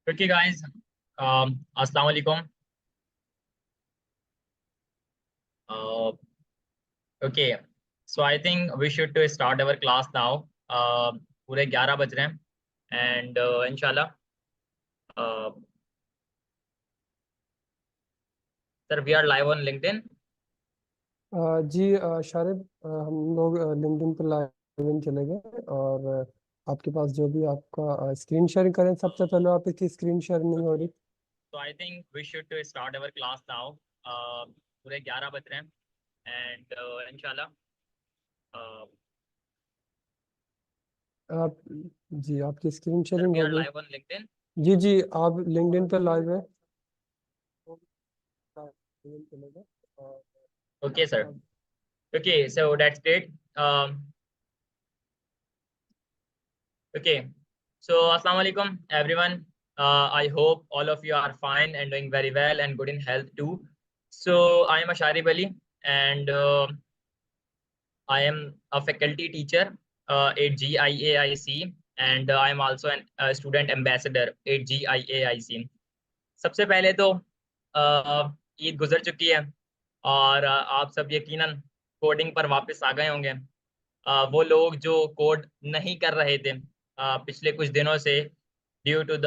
Okay, guys. Assalamu alaikum. Uh, okay. So I think we should to start our class now. पूरे 11 बज रहे हैं and इंशाल्लाह uh, sir we are live on LinkedIn. जी शारिब, हम लोग LinkedIn पर live in चले गए और आपके पास जो भी आपका स्क्रीन शेयरिंग करें। सबसे पहले आप इसकी स्क्रीन शेयरिंग नहीं हो रही। So I think we should to start our class now. पूरे 11 बज रहे हैं and इंशाल्लाह आप जी आपकी स्क्रीन sir शेयरिंग we हो are गई। live on LinkedIn. जी आप लिंक्डइन पर लाइव है। चले गए और Okay, sir. Okay, so that's great. Okay, so assalamu alaikum everyone. I hope all of you are fine and doing very well and good in health too. So I am Asharib Ali and I am a faculty teacher at GIAIC and I am also a student ambassador at GIAIC. सबसे पहले तो ईद गुजर चुकी है और आप सब यकीनन कोडिंग पर वापस आ गए होंगे। वो लोग जो कोड नहीं कर रहे थे पिछले कुछ दिनों से due to the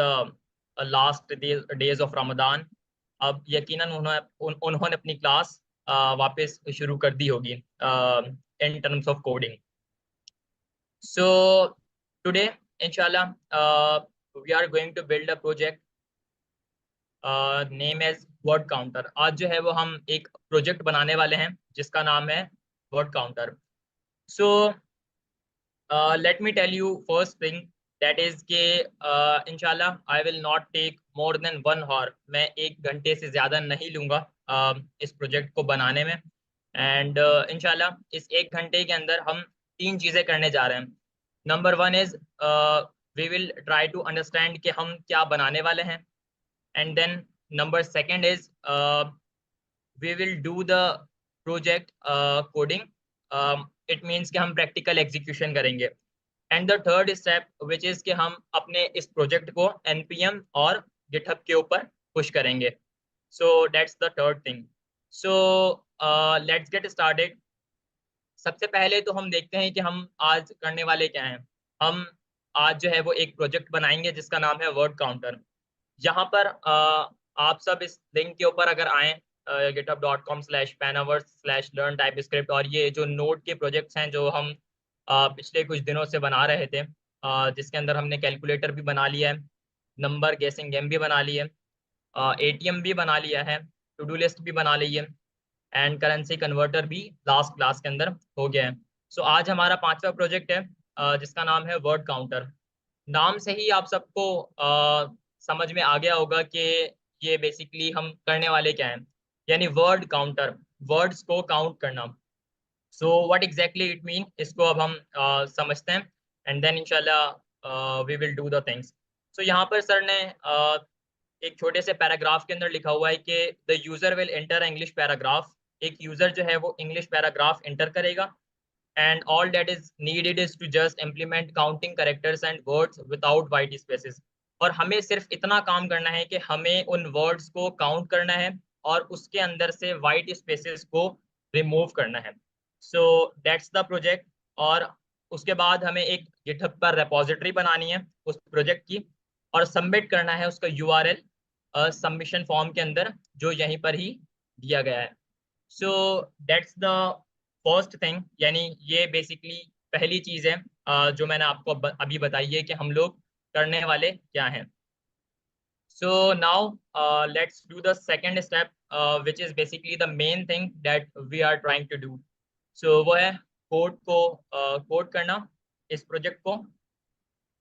last days of Ramadan, अब यकीनन उन्होंने अपनी क्लास वापस शुरू कर दी होगी in terms of coding. So today इंशाल्लाह we are going to build a project name as word counter. आज जो है वो हम एक प्रोजेक्ट बनाने वाले हैं जिसका नाम है word counter. So let me tell you first thing, that is कि इंशाल्लाह I will not take more than 1 hour। मैं 1 घंटे से ज़्यादा नहीं लूँगा इस प्रोजेक्ट को बनाने में एंड इंशाल्लाह इस 1 घंटे के अंदर हम 3 चीज़ें करने जा रहे हैं। Number 1 is we will try to understand कि हम क्या बनाने वाले हैं and then number second is we will do the project coding. It means कि हम प्रैक्टिकल एग्जीक्यूशन करेंगे and the third step which is कि हम अपने इस प्रोजेक्ट को npm और गिटहब के ऊपर पुश करेंगे। सो that's the third thing. So let's get started. सबसे पहले तो हम देखते हैं कि हम आज करने वाले क्या हैं। हम आज जो है वो एक प्रोजेक्ट बनाएंगे जिसका नाम है वर्ड काउंटर। यहाँ पर आप सब इस लिंक के ऊपर अगर आए github.com/panaverse/learn-typescript, और ये जो नोड के प्रोजेक्ट्स हैं जो हम पिछले कुछ दिनों से बना रहे थे, जिसके अंदर हमने कैलकुलेटर भी बना लिया है, नंबर गेसिंग गेम भी बना ली है, एटीएम भी बना लिया है, टू डू लिस्ट भी बना ली है एंड करेंसी कन्वर्टर भी लास्ट क्लास के अंदर हो गया है। सो आज हमारा 5वां प्रोजेक्ट है जिसका नाम है वर्ड काउंटर। नाम से ही आप सबको समझ में आ गया होगा कि ये बेसिकली हम करने वाले क्या हैं, यानी वर्ड काउंटर, वर्ड्स को काउंट करना। So what exactly it mean, इसको अब हम समझते हैं एंड देन इंशाल्लाह we will do the things. So यहाँ पर सर ने एक छोटे से पैराग्राफ के अंदर लिखा हुआ है कि the user will enter English paragraph. एक यूजर जो है वो इंग्लिश पैराग्राफ एंटर करेगा and all that is needed is to just implement counting characters and words without white spaces। और हमें सिर्फ इतना काम करना है कि हमें उन वर्ड्स को काउंट करना है और उसके अंदर से वाइट स्पेसेस को रिमूव करना है। So that's the project. और उसके बाद हमें एक गिटहब पर रेपोजिटरी बनानी है उस प्रोजेक्ट की और सबमिट करना है उसका यूआरएल सबमिशन फॉर्म के अंदर जो यहीं पर ही दिया गया है। So that's the first thing, यानी ये बेसिकली पहली चीज है जो मैंने आपको अभी बताई है कि हम लोग करने वाले क्या हैं। So now let's do the second step which is basically the main thing that we are trying to do. So वो है कोड को कोड करना इस प्रोजेक्ट को।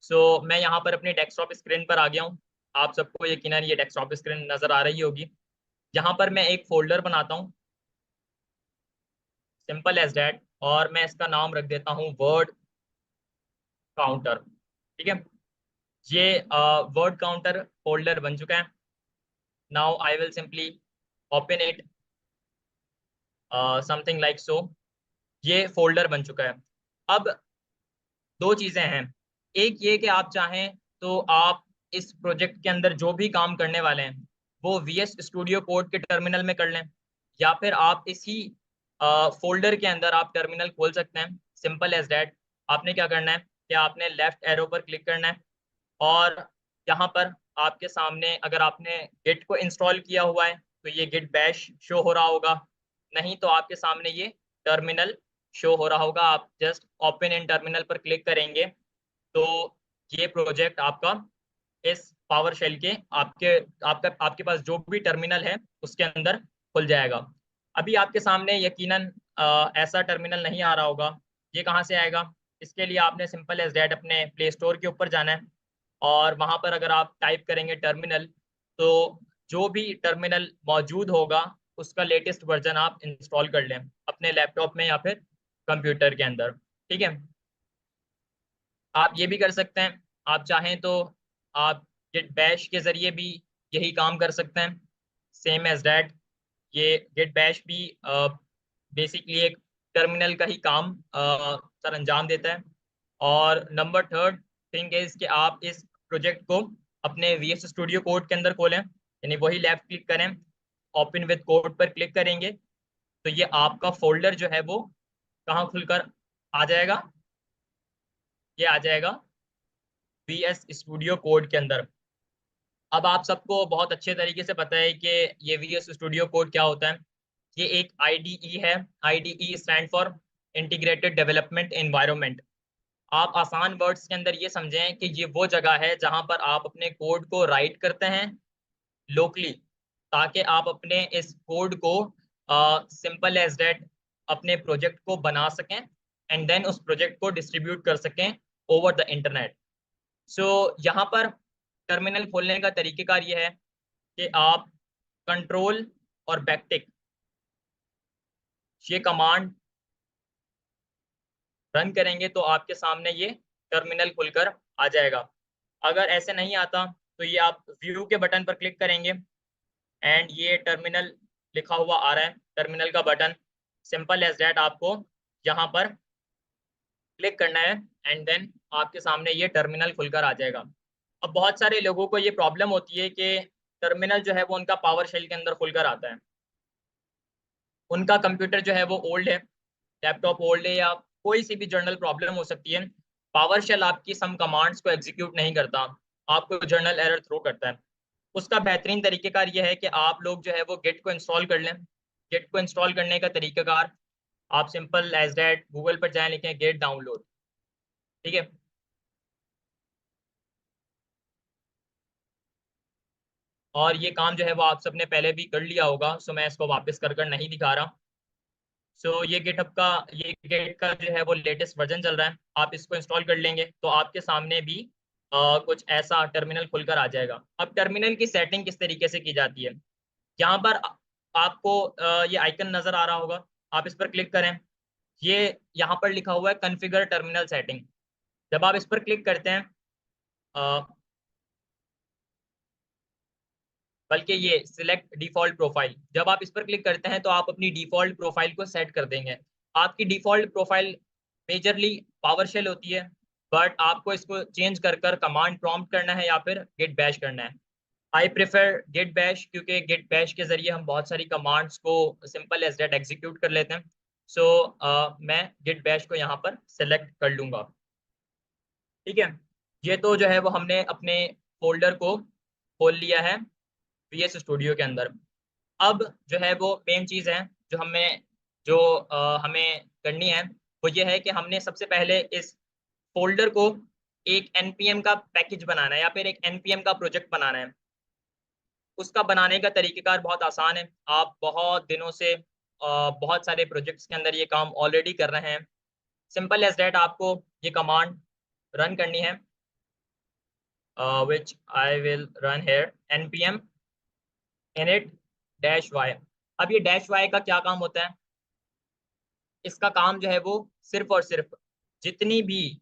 सो मैं यहाँ पर अपनी डेस्कटॉप स्क्रीन पर आ गया हूँ। आप सबको यकीनन ये डेस्कटॉप स्क्रीन नजर आ रही होगी। यहाँ पर मैं एक फोल्डर बनाता हूँ, सिंपल एज डैट, और मैं इसका नाम रख देता हूँ वर्ड काउंटर। ठीक है, ये वर्ड काउंटर फोल्डर बन चुका है। Now I will simply open it something like so. ये फोल्डर बन चुका है। अब दो चीजें हैं, एक ये कि आप चाहें तो आप इस प्रोजेक्ट के अंदर जो भी काम करने वाले हैं वो VS स्टूडियो कोड के टर्मिनल में कर लें, या फिर आप इसी फोल्डर के अंदर आप टर्मिनल खोल सकते हैं। Simple as that. आपने क्या करना है कि आपने लेफ्ट एरो पर क्लिक करना है, और यहाँ पर आपके सामने अगर आपने गिट को इंस्टॉल किया हुआ है तो ये गिट बैश शो हो रहा होगा, नहीं तो आपके सामने ये टर्मिनल शो हो रहा होगा। आप जस्ट ओपन इन टर्मिनल पर क्लिक करेंगे तो ये प्रोजेक्ट आपका इस पावर शेल के आपके पास जो भी टर्मिनल है उसके अंदर खुल जाएगा। अभी आपके सामने यकीनन ऐसा टर्मिनल नहीं आ रहा होगा। ये कहाँ से आएगा? इसके लिए आपने सिंपल एज डैट अपने प्ले स्टोर के ऊपर जाना है, और वहां पर अगर आप टाइप करेंगे टर्मिनल तो जो भी टर्मिनल मौजूद होगा उसका लेटेस्ट वर्जन आप इंस्टॉल कर लें अपने लैपटॉप में या फिर कंप्यूटर के अंदर। ठीक है, आप ये भी कर सकते हैं। आप चाहें तो आप गिट बैश के जरिए भी यही काम कर सकते हैं, सेम एज डैट। ये गिट बैश भी बेसिकली एक टर्मिनल का ही काम सर अंजाम देता है। और नंबर थर्ड थिंग इज कि आप इस प्रोजेक्ट को अपने VS स्टूडियो कोड के अंदर खोलें, यानी वही लेफ्ट क्लिक करें, ओपन विद कोड पर क्लिक करेंगे तो ये आपका फोल्डर जो है वो कहाँ खुलकर आ जाएगा? ये आ जाएगा VS स्टूडियो कोड के अंदर। अब आप सबको बहुत अच्छे तरीके से पता है कि ये VS स्टूडियो कोड क्या होता है। ये एक IDE है। IDE stand for integrated development environment. आप आसान वर्ड्स के अंदर ये समझें कि ये वो जगह है जहां पर आप अपने कोड को राइट करते हैं लोकली, ताकि आप अपने इस कोड को सिंपल एज दैट अपने प्रोजेक्ट को बना सकें एंड देन उस प्रोजेक्ट को डिस्ट्रीब्यूट कर सकें ओवर द इंटरनेट। सो यहाँ पर टर्मिनल खोलने का तरीकेकार ये है कि आप कंट्रोल और बैकटिक ये कमांड रन करेंगे तो आपके सामने ये टर्मिनल खुलकर आ जाएगा। अगर ऐसे नहीं आता तो ये आप व्यू के बटन पर क्लिक करेंगे एंड ये टर्मिनल लिखा हुआ आ रहा है, टर्मिनल का बटन। सिंपल एज दैट आपको यहाँ पर क्लिक करना है एंड देन आपके सामने ये टर्मिनल खुलकर आ जाएगा। अब बहुत सारे लोगों को ये प्रॉब्लम होती है कि टर्मिनल जो है वो उनका पावर शेल के अंदर खुलकर आता है। उनका कंप्यूटर जो है वो ओल्ड है, लैपटॉप ओल्ड है, या कोई सी भी जर्नल प्रॉब्लम हो सकती है। पावर शेल आपकी सम कमांड्स को एग्जीक्यूट नहीं करता, आपको जर्नल एरर थ्रो करता है। उसका बेहतरीन तरीकेकार यह है कि आप लोग जो है वो गिट को इंस्टॉल कर लें। गिट को इंस्टॉल करने का तरीकाकार आप सिंपल एज दैट गूगल पर जाएं, लिखें गेट डाउनलोड। ठीक है, और ये काम जो है वो आप सबने पहले भी कर लिया होगा, सो मैं इसको वापस कर कर नहीं दिखा रहा। सो ये गिट का जो है वो लेटेस्ट वर्जन चल रहा है। आप इसको इंस्टॉल कर लेंगे तो आपके सामने भी कुछ ऐसा टर्मिनल खुलकर आ जाएगा। अब टर्मिनल की सेटिंग किस तरीके से की जाती है? यहाँ पर आपको ये आइकन नजर आ रहा होगा, आप इस पर क्लिक करें। ये यहाँ पर लिखा हुआ है कॉन्फ़िगर टर्मिनल सेटिंग। जब आप इस पर क्लिक करते हैं अ, बल्कि ये सिलेक्ट डिफॉल्ट प्रोफाइल, जब आप इस पर क्लिक करते हैं तो आप अपनी डिफॉल्ट प्रोफाइल को सेट कर देंगे। आपकी डिफॉल्ट प्रोफाइल मेजरली पावरशेल होती है, बट आपको इसको चेंज कर कर कमांड प्रॉम्प्ट करना है या फिर गिट बैश करना है। आई प्रेफर गिट बैश, क्योंकि गिट बैश के जरिए हम बहुत सारी कमांड्स को सिंपल एज डेट एग्जीक्यूट कर लेते हैं। सो मैं गिट बैश को यहाँ पर सेलेक्ट कर लूंगा। ठीक है, ये तो जो है वो हमने अपने फोल्डर को खोल लिया है VS स्टूडियो के अंदर। अब जो है वो मेन चीज़ है जो हमें करनी है, वो ये है कि हमने सबसे पहले इस फोल्डर को एक npm का पैकेज बनाना है या फिर एक npm का प्रोजेक्ट बनाना है। उसका बनाने का तरीकेकार बहुत आसान है। आप बहुत दिनों से बहुत सारे प्रोजेक्ट्स के अंदर ये काम ऑलरेडी कर रहे हैं। सिंपल एज डेट आपको ये कमांड रन करनी है, which I will run here npm init -y। अब ये -y का क्या काम होता है? इसका काम जो है वो सिर्फ और सिर्फ जितनी भी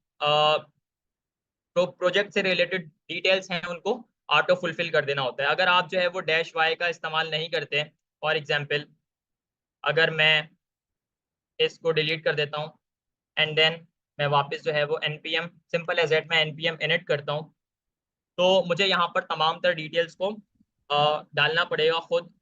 प्रोजेक्ट से रिलेटेड डिटेल्स हैं उनको ऑटो फुलफिल कर देना होता है। अगर आप जो है वो -y का इस्तेमाल नहीं करते, फॉर एग्जांपल अगर मैं इसको डिलीट कर देता हूँ एंड देन मैं वापस जो है वो npm सिंपल एज एट मैं npm init करता हूँ, तो मुझे यहाँ पर तमाम तर डिटेल्स को डालना पड़ेगा खुद।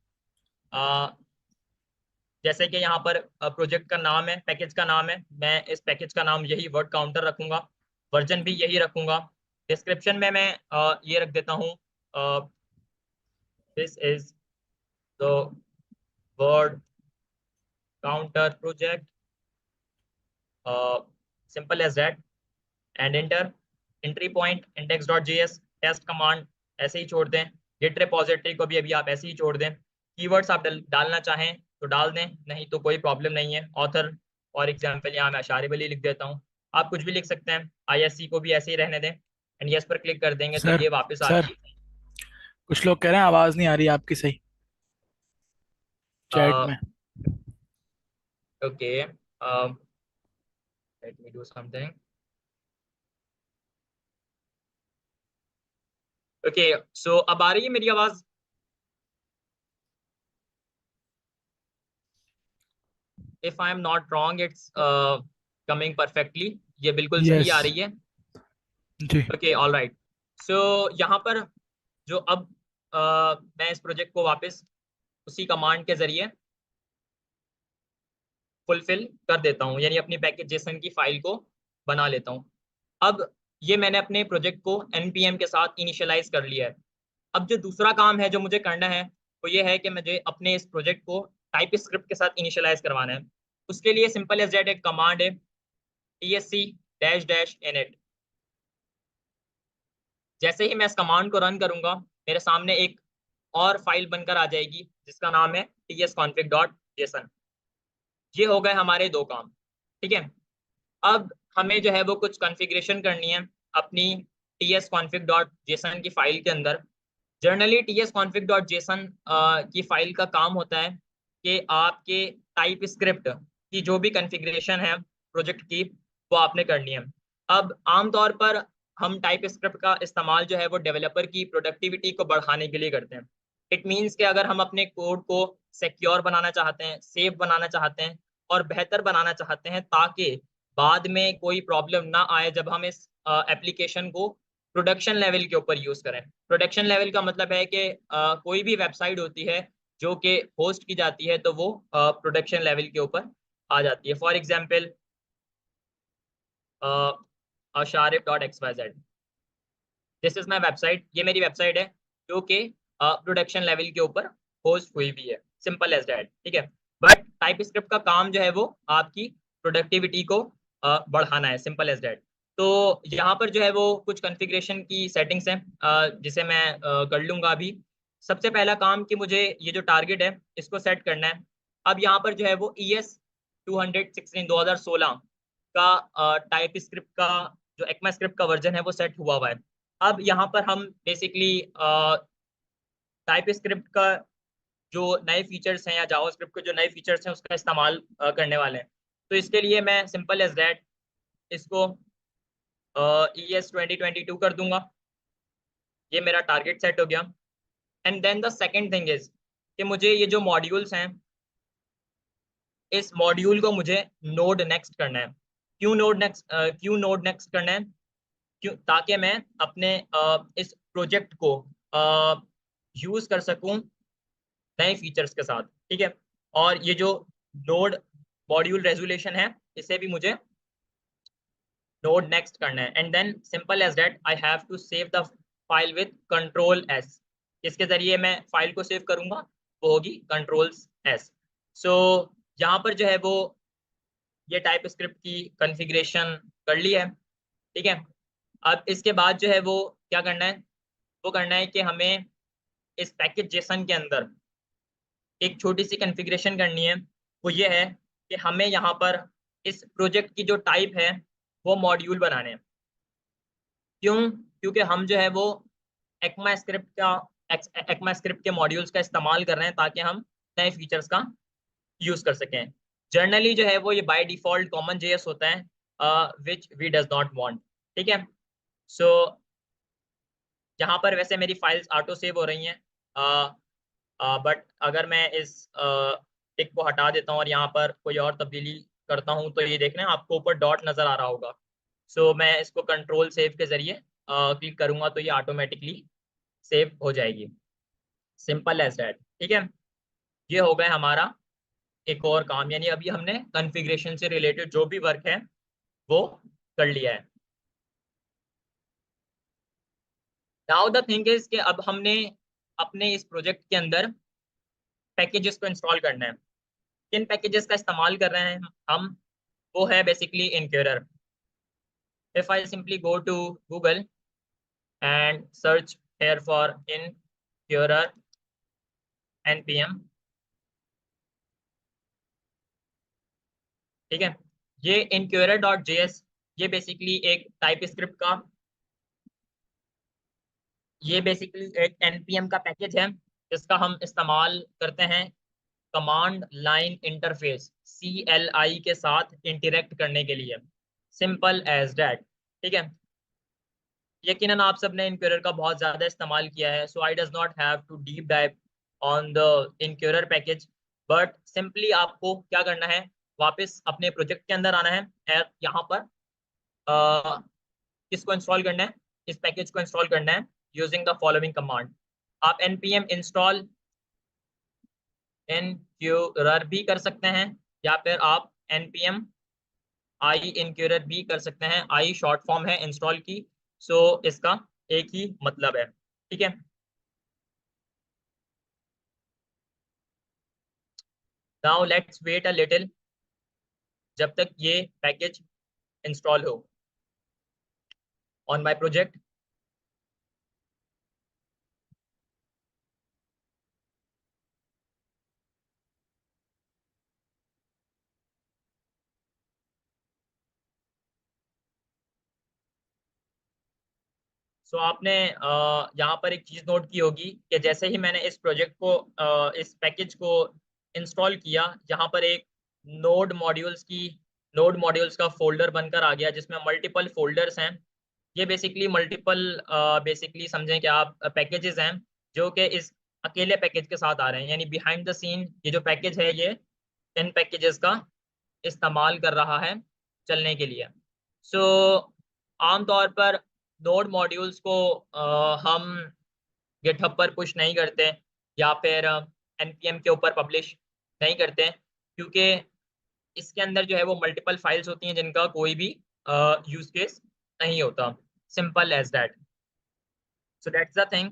जैसे कि यहाँ पर प्रोजेक्ट का नाम है, पैकेज का नाम है, मैं इस पैकेज का नाम यही वर्ड काउंटर रखूंगा, वर्जन भी यही रखूंगा। डिस्क्रिप्शन में मैं ये रख देता हूँ, this is the word counter project, simple as that, and enter. Entry point index.js, test command ऐसे ही छोड़ दें, गिट रिपोजिटरी को भी अभी आप ऐसे ही छोड़ दें। कीवर्ड्स आप डालना चाहें तो डाल दें, नहीं तो कोई प्रॉब्लम नहीं है। ऑथर फॉर एग्जांपल यहाँ मैं अशारिब अली लिख देता हूँ, आप कुछ भी लिख सकते हैं। आईएससी को भी ऐसे ही रहने दें, एंड यस पर क्लिक कर देंगे तो सर ये वापस सर आपकी कुछ लोग कह रहे हैं आवाज नहीं आ रही आपकी सही चैट में। Okay, let me do something. Okay, so अब आ रही है मेरी आवाज? If I am not wrong, it's coming perfectly, ये बिल्कुल सही यस आ रही है। जी। Okay, all right. सो यहाँ पर जो अब मैं इस प्रोजेक्ट को वापस उसी कमांड के जरिए फुलफिल कर देता हूँ, यानी अपनी पैकेज जेसन की फाइल को बना लेता हूँ। अब ये मैंने अपने प्रोजेक्ट को npm के साथ इनिशियलाइज कर लिया है। अब जो दूसरा काम है जो मुझे करना है वो ये है कि मुझे अपने इस प्रोजेक्ट को टाइप स्क्रिप्ट के साथ इनिशियलाइज करवाना है। उसके लिए सिंपल एज दैट एक कमांड है, tsc डैश डैश init। जैसे ही मैं इस कमांड को रन करूंगा मेरे सामने एक और फाइल बनकर आ जाएगी जिसका नाम है tsconfig.json। ये हो गए हमारे दो काम, ठीक है। अब हमें जो है वो कुछ कॉन्फ़िगरेशन करनी है अपनी tsconfig.json की फाइल के अंदर। जनरली tsconfig.json की फाइल का काम होता है कि आपके टाइप स्क्रिप्ट की जो भी कॉन्फ़िगरेशन है प्रोजेक्ट की वो आपने करनी है। अब आमतौर पर हम टाइप स्क्रिप्ट का इस्तेमाल जो है वो डेवलपर की प्रोडक्टिविटी को बढ़ाने के लिए करते हैं। इट मीन्स कि अगर हम अपने कोड को सिक्योर बनाना चाहते हैं, सेफ बनाना चाहते हैं और बेहतर बनाना चाहते हैं ताकि बाद में कोई प्रॉब्लम ना आए जब हम इस एप्लीकेशन को प्रोडक्शन लेवल के ऊपर यूज करें। प्रोडक्शन लेवल का मतलब है कि कोई भी वेबसाइट होती है जो कि होस्ट की जाती है तो वो प्रोडक्शन लेवल के ऊपर आ जाती है। For example asharif.xyz, this is my website, ये मेरी वेबसाइट है जो कि प्रोडक्शन लेवल के ऊपर होस्ट हुई भी है, सिंपल एज दैट, ठीक है। बट टाइप स्क्रिप्ट का काम जो है वो आपकी प्रोडक्टिविटी को बढ़ाना है, सिंपल एज दैट। तो यहाँ पर जो है वो कुछ कॉन्फ़िगरेशन की सेटिंग्स हैं जिसे मैं कर लूंगा अभी। सबसे पहला काम कि मुझे ये जो टारगेट है इसको सेट करना है। अब यहाँ पर जो है वो ES 2016 का टाइप स्क्रिप्ट का जो एक्मा स्क्रिप्ट का वर्जन है वो सेट हुआ हुआ है। अब यहाँ पर हम बेसिकली टाइप स्क्रिप्ट का जो नए फीचर्स हैं या जावास्क्रिप्ट के जो नए फीचर्स हैं उसका इस्तेमाल करने वाले हैं। तो इसके लिए मैं सिंपल एज दैट इसको ES 2022 कर दूंगा। ये मेरा टारगेट सेट हो गया। And then the second thing is कि मुझे ये जो मॉड्यूल्स हैं इस मॉड्यूल को मुझे नोड नेक्स्ट करना है। क्यों नोड नेक्स्ट करना है? क्यों, ताकि मैं अपने इस प्रोजेक्ट को यूज कर सकूं नए फीचर्स के साथ, ठीक है। और ये जो नोड मॉड्यूल रेजोल्यूशन है इसे भी मुझे नोड नेक्स्ट करना है। And then simple as that I have to save the file with Ctrl+S। इसके जरिए मैं फाइल को सेव करूंगा, वो होगी Ctrl+S। सो यहाँ पर जो है वो ये टाइप स्क्रिप्ट की कॉन्फ़िगरेशन कर ली है, ठीक है। अब इसके बाद जो है वो क्या करना है, वो करना है कि हमें इस पैकेज जेसन के अंदर एक छोटी सी कॉन्फ़िगरेशन करनी है। वो ये है कि हमें यहाँ पर इस प्रोजेक्ट की जो टाइप है वो मॉड्यूल बनाने हैं। क्यों? क्योंकि हम जो है वो एक्मा स्क्रिप्ट का एक्मा स्क्रिप्ट के मॉड्यूल्स का इस्तेमाल कर रहे हैं ताकि हम नए फीचर्स का यूज कर सकें। जर्नली जो है वो ये बाय डिफॉल्ट कॉमन जेएस होता है which we does not want, ठीक है। सो यहाँ पर वैसे मेरी फाइल्स ऑटो सेव हो रही हैं, बट अगर मैं इस टिक को हटा देता हूँ और यहाँ पर कोई और तब्दीली करता हूँ तो ये देखना आपको ऊपर डॉट नजर आ रहा होगा। सो मैं इसको कंट्रोल सेव के जरिए क्लिक करूंगा तो ये ऑटोमेटिकली सेव हो जाएगी। Simple as that. ठीक है, ये हो गया हमारा एक और काम, यानी अभी हमने कॉन्फ़िगरेशन से रिलेटेड जो भी वर्क है वो कर लिया है। नाउ द थिंग इज कि अब हमने अपने इस प्रोजेक्ट के अंदर पैकेजेस को इंस्टॉल करना है। किन पैकेजेस का इस्तेमाल कर रहे हैं हम, वो है basically inquirer. If I simply go to Google and search here for inquirer npm, ठीक है, ये incurror.js, ये बेसिकली एक टाइप स्क्रिप्ट का, ये बेसिकली एक npm का पैकेज है जिसका हम इस्तेमाल करते हैं कमांड लाइन इंटरफेस CLI के साथ इंटरेक्ट करने के लिए। Simple as that. ठीक है, यकीनन आप सबने इनक्यूरर का बहुत ज़्यादा इस्तेमाल किया है, so I does not have to deep dive on the inquirer package, but simply आपको क्या करना है, वापस अपने प्रोजेक्ट के अंदर आना है और यहाँ पर किसको इंस्टॉल करना है, इस पैकेज को इंस्टॉल करना है यूजिंग द फॉलोइंग कमांड। आप npm इंस्टॉल इनक्यूरर भी कर सकते हैं, या फिर आप npm आई इनक्यूरर भी कर सकते हैं। आई शॉर्ट फॉर्म है इंस्टॉल की, सो इसका एक ही मतलब है। ठीक है, now let's wait a little जब तक ये पैकेज इंस्टॉल हो ऑन माय प्रोजेक्ट। सो आपने यहाँ पर एक चीज़ नोट की होगी कि जैसे ही मैंने इस प्रोजेक्ट को इस पैकेज को इंस्टॉल किया, यहाँ पर एक नोड मॉड्यूल्स का फोल्डर बनकर आ गया जिसमें मल्टीपल फोल्डर्स हैं। ये बेसिकली मल्टीपल बेसिकली समझें कि आप पैकेजेस हैं जो कि इस अकेले पैकेज के साथ आ रहे हैं, यानी बिहाइंड द सीन ये जो पैकेज है ये इन पैकेजेस का इस्तेमाल कर रहा है चलने के लिए। सो आमतौर पर नोड मॉड्यूल्स को हम गिटहब पर पुश नहीं करते या फिर npm के ऊपर पब्लिश नहीं करते, क्योंकि इसके अंदर जो है वो मल्टीपल फाइल्स होती हैं जिनका कोई भी यूज केस नहीं होता। Simple as that. So that's the thing.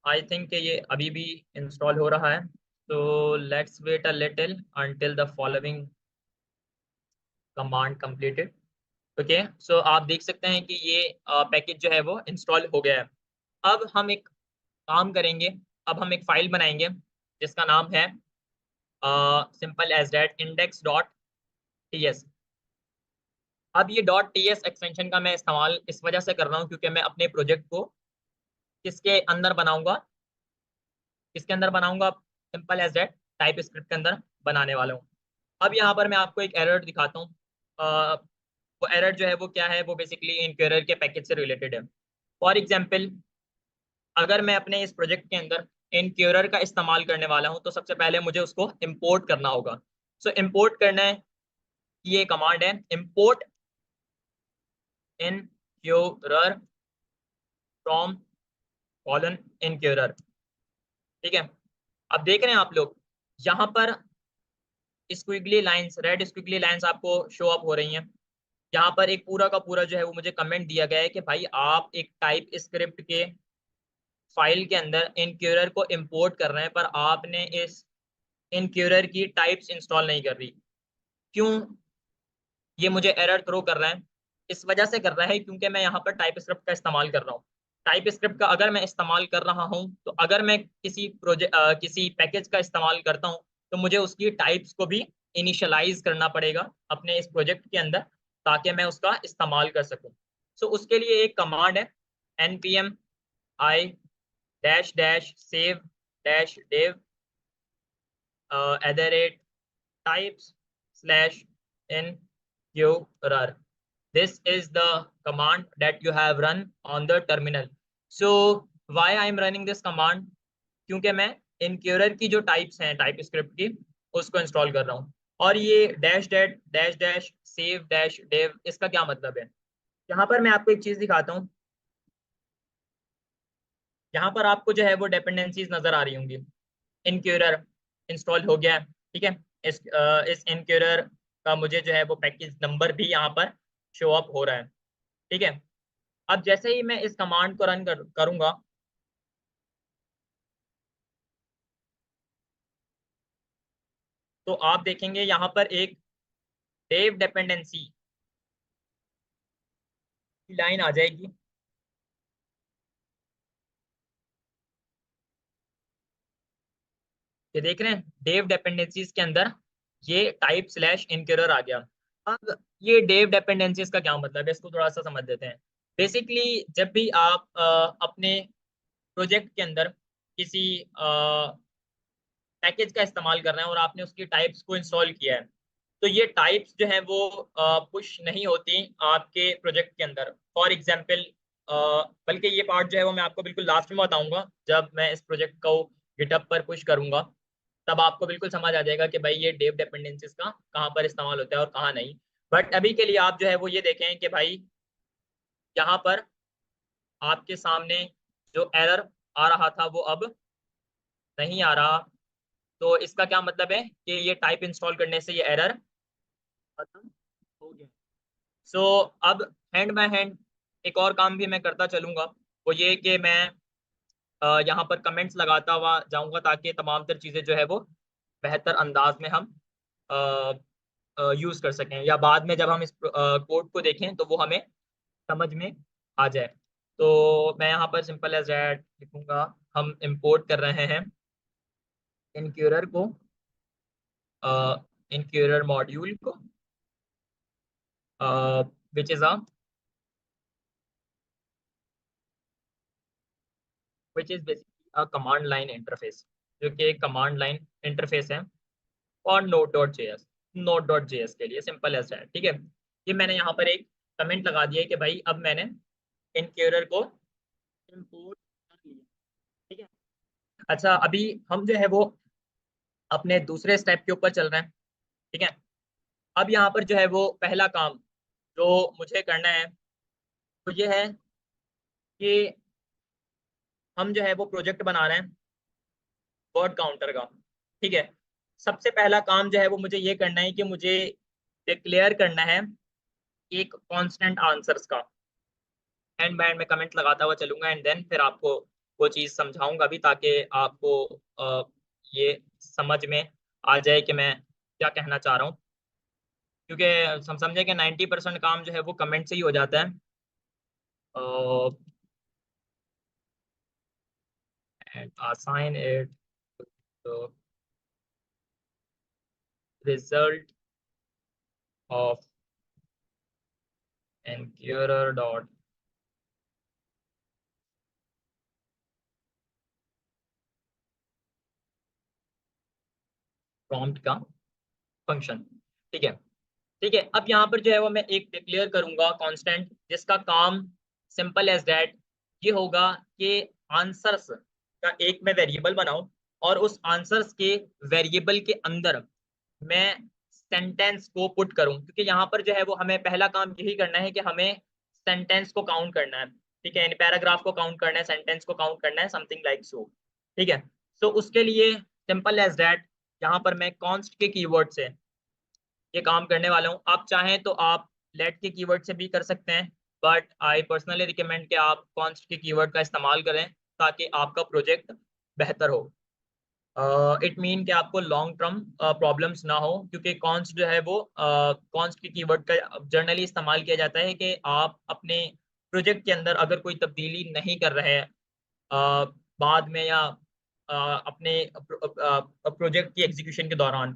I think ये अभी भी इंस्टॉल हो रहा है, तो let's wait a little until the following command completed. Okay, so आप देख सकते हैं कि ये पैकेज जो है वो इंस्टॉल हो गया है। अब हम एक काम करेंगे, अब हम एक फाइल बनाएंगे जिसका नाम है सिंपल एज दैट index.ts। अब ये .ts एक्सटेंशन का मैं इस्तेमाल इस वजह से कर रहा हूँ क्योंकि मैं अपने प्रोजेक्ट को किसके अंदर बनाऊंगा, किसके अंदर बनाऊंगा, simple as that TypeScript के अंदर बनाने वाला हूँ। अब यहाँ पर मैं आपको एक एरर दिखाता हूँ। वो एरर जो है वो क्या है, वो बेसिकली इनक्यूरर के पैकेज से रिलेटेड है। फॉर एग्जाम्पल, अगर मैं अपने इस प्रोजेक्ट के अंदर इनक्यूरर का इस्तेमाल करने वाला हूँ तो सबसे पहले मुझे उसको इम्पोर्ट करना होगा। सो इम्पोर्ट करना है, ये कमांड है इम्पोर्ट इनक्यूरर फ्रॉम कॉलन इनक्यूरर। ठीक है, अब देख रहे हैं आप लोग यहाँ पर स्क्विगली लाइंस, रेड स्क्विगली लाइंस आपको शो अप हो रही हैं। यहाँ पर एक पूरा का पूरा जो है वो मुझे कमेंट दिया गया है कि भाई आप एक टाइप स्क्रिप्ट के फाइल के अंदर इनक्यूरर को इंपोर्ट कर रहे हैं पर आपने इस इनक्यूरर की टाइप्स इंस्टॉल नहीं कर रही। क्यों ये मुझे एरर थ्रो कर रहा है? इस वजह से कर रहा है क्योंकि मैं यहाँ पर टाइप स्क्रिप्ट का इस्तेमाल कर रहा हूँ। टाइप स्क्रिप्ट का अगर मैं इस्तेमाल कर रहा हूँ तो अगर मैं किसी पैकेज का इस्तेमाल करता हूँ तो मुझे उसकी टाइप्स को भी इनिशियलाइज करना पड़ेगा अपने इस प्रोजेक्ट के अंदर ताकि मैं उसका इस्तेमाल कर सकूँ। सो उसके लिए एक कमांड है npm i dash dash save dash dev @types slash incurrer. This is the command that you have run on the terminal. So why I am running this command? क्योंकि मैं incurrer की जो टाइप्स हैं type script की उसको install कर रहा हूँ। और ये dash dash dash dash save dash dev, इसका क्या मतलब है? यहाँ पर मैं आपको एक चीज दिखाता हूँ। यहाँ पर आपको जो है वो डिपेंडेंसीज नजर आ रही होंगी। इनक्यूरर इंस्टॉल हो गया है, ठीक है। इस इनक्यूरर का मुझे जो है वो पैकेज नंबर भी यहाँ पर शो अप हो रहा है, ठीक है। अब जैसे ही मैं इस कमांड को रन करूंगा, तो आप देखेंगे यहाँ पर एक डेव डिपेंडेंसी की लाइन आ जाएगी। ये देख रहे हैं, डेव डिपेंडेंसीज के अंदर ये टाइप स्लैश इनक्यूरर आ गया। अब ये डेव डिपेंडेंसीज का क्या मतलब है, इसको थोड़ा सा समझ लेते हैं। बेसिकली जब भी आप अपने प्रोजेक्ट के अंदर किसी पैकेज का इस्तेमाल कर रहे हैं और आपने उसकी टाइप्स को इंस्टॉल किया है, तो ये टाइप्स जो है वो पुश नहीं होती आपके प्रोजेक्ट के अंदर। फॉर एग्जांपल, बल्कि ये पार्ट जो है वो मैं आपको बिल्कुल लास्ट में बताऊंगा, जब मैं इस प्रोजेक्ट को गिटहब पर पुश करूंगा, तब आपको बिल्कुल समझ आ जाएगा कि भाई ये डेव डिपेंडेंसीज का कहाँ पर इस्तेमाल होता है और कहाँ नहीं। बट अभी के लिए आप जो है वो ये देखें कि भाई यहाँ पर आपके सामने जो एरर आ रहा था वो अब नहीं आ रहा। तो इसका क्या मतलब है कि ये टाइप इंस्टॉल करने से ये एरर खत्म हो गया। सो अब हैंड बाय हैंड एक और काम भी मैं करता चलूंगा, वो ये कि मैं यहाँ पर कमेंट्स लगाता हुआ जाऊंगा, ताकि तमाम तर चीज़ें जो है वो बेहतर अंदाज में हम यूज़ कर सकें, या बाद में जब हम इस कोड को देखें तो वो हमें समझ में आ जाए। तो मैं यहाँ पर सिंपल एज दैट लिखूंगा। हम इंपोर्ट कर रहे हैं इनक्यूरर को, इनक्यूरर मॉड्यूल को, which is which is basically a command line interface, जो कि एक कमांड लाइन इंटरफेस है और node dot JS, node dot JS के लिए सिंपल एज दैट, ठीक है। ये मैंने यहाँ पर एक कमेंट लगा दिया है कि भाई अब मैंने इनक्यूरर को इंपोर्ट कर लिया, ठीक है। अच्छा, अभी हम जो है वो अपने दूसरे स्टेप के ऊपर चल रहे हैं, ठीक है। अब यहाँ पर जो है वो पहला काम जो मुझे करना है, तो ये है कि हम जो है वो प्रोजेक्ट बना रहे हैं वर्ड काउंटर का, ठीक है। सबसे पहला काम जो है वो मुझे ये करना है कि मुझे डिक्लेयर करना है एक कांस्टेंट आंसर्स का। एंड बाय एंड में कमेंट लगाता हुआ चलूंगा, एंड देन फिर आपको वो चीज़ समझाऊंगा भी, ताकि आपको ये समझ में आ जाए कि मैं क्या कहना चाह रहा हूँ। क्योंकि हम समझे कि 90% काम जो है वो कमेंट से ही हो जाता है। And assign it result of inquirer dot prompt का फंक्शन, ठीक है। ठीक है, अब यहाँ पर जो है वो मैं एक डिक्लेयर करूंगा कांस्टेंट, जिसका काम सिंपल एज दैट ये होगा कि आंसर्स का एक मैं वेरिएबल बनाऊं, और उस आंसर्स के वेरिएबल के अंदर मैं सेंटेंस को पुट करूं। क्योंकि यहाँ पर जो है वो हमें पहला काम यही करना है कि हमें सेंटेंस को काउंट करना है, ठीक है। पैराग्राफ को काउंट करना है, सेंटेंस को काउंट करना है, समथिंग लाइक सो, ठीक है। सो उसके लिए सिंपल एज दैट यहाँ पर मैं कॉन्स्ट के कीवर्ड से ये काम करने वाला हूँ। आप चाहें तो आप लेट के कीवर्ड से भी कर सकते हैं, बट आई पर्सनली रिकमेंड कि आप कॉन्स्ट के कीवर्ड का इस्तेमाल करें, ताकि आपका प्रोजेक्ट बेहतर हो। इट मीन कि आपको लॉन्ग टर्म प्रॉब्लम्स ना हो, क्योंकि कॉन्स्ट जो है वो कॉन्स्ट के कीवर्ड का जनरली इस्तेमाल किया जाता है कि आप अपने प्रोजेक्ट के अंदर अगर कोई तब्दीली नहीं कर रहे हैं बाद में, या अपने प्रोजेक्ट की एग्जीक्यूशन के दौरान।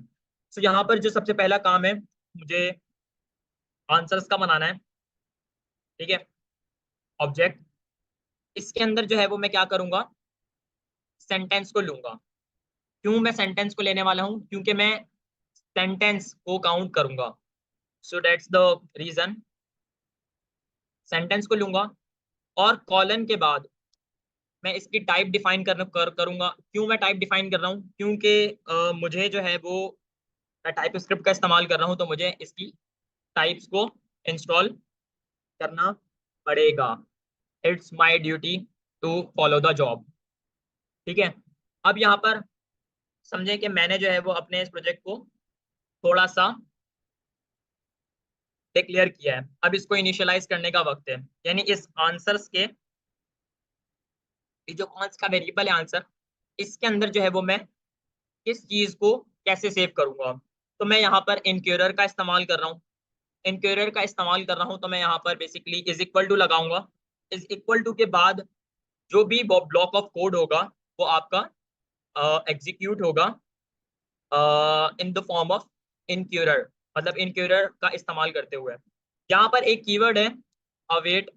तो यहाँ पर जो सबसे पहला काम है, मुझे आंसर्स का बनाना है, ठीक है, ऑब्जेक्ट। इसके अंदर जो है वो मैं क्या करूंगा, सेंटेंस को लूंगा। क्यों मैं सेंटेंस को लेने वाला हूं, क्योंकि मैं सेंटेंस को काउंट करूंगा। So that's the reason. Sentence को लूंगा, और कॉलन के बाद मैं इसकी टाइप डिफाइन करूंगा। क्यों मैं टाइप डिफाइन कर रहा हूँ, क्योंकि मुझे जो है वो मैं टाइप स्क्रिप्ट का इस्तेमाल कर रहा हूँ, तो मुझे इसकी टाइप्स को इंस्टॉल करना पड़ेगा। It's my duty to follow the job. ठीक है। अब यहाँ पर समझें कि मैंने जो है वो अपने इस प्रोजेक्ट को थोड़ा सा डिक्लेयर किया है। अब इसको इनिशियलाइज करने का वक्त है, यानी इस आंसर्स के, ये जो कौन का वेरिएबल है आंसर, इसके अंदर जो है वो मैं किस चीज को कैसे सेव करूंगा। तो मैं यहाँ पर इनक्यूरर का इस्तेमाल कर रहा हूँ। इनक्यूरर का इस्तेमाल कर रहा हूँ तो मैं यहाँ पर बेसिकली इज इक्वल टू लगाऊंगा। इज इक्वल टू के बाद जो भी ब्लॉक ऑफ कोड होगा वो आपका एग्जीक्यूट होगा इन द फॉर्म ऑफ इनक्यूरर, मतलब इनक्यूरर का इस्तेमाल करते हुए। यहाँ पर एक कीवर्ड है अवेट।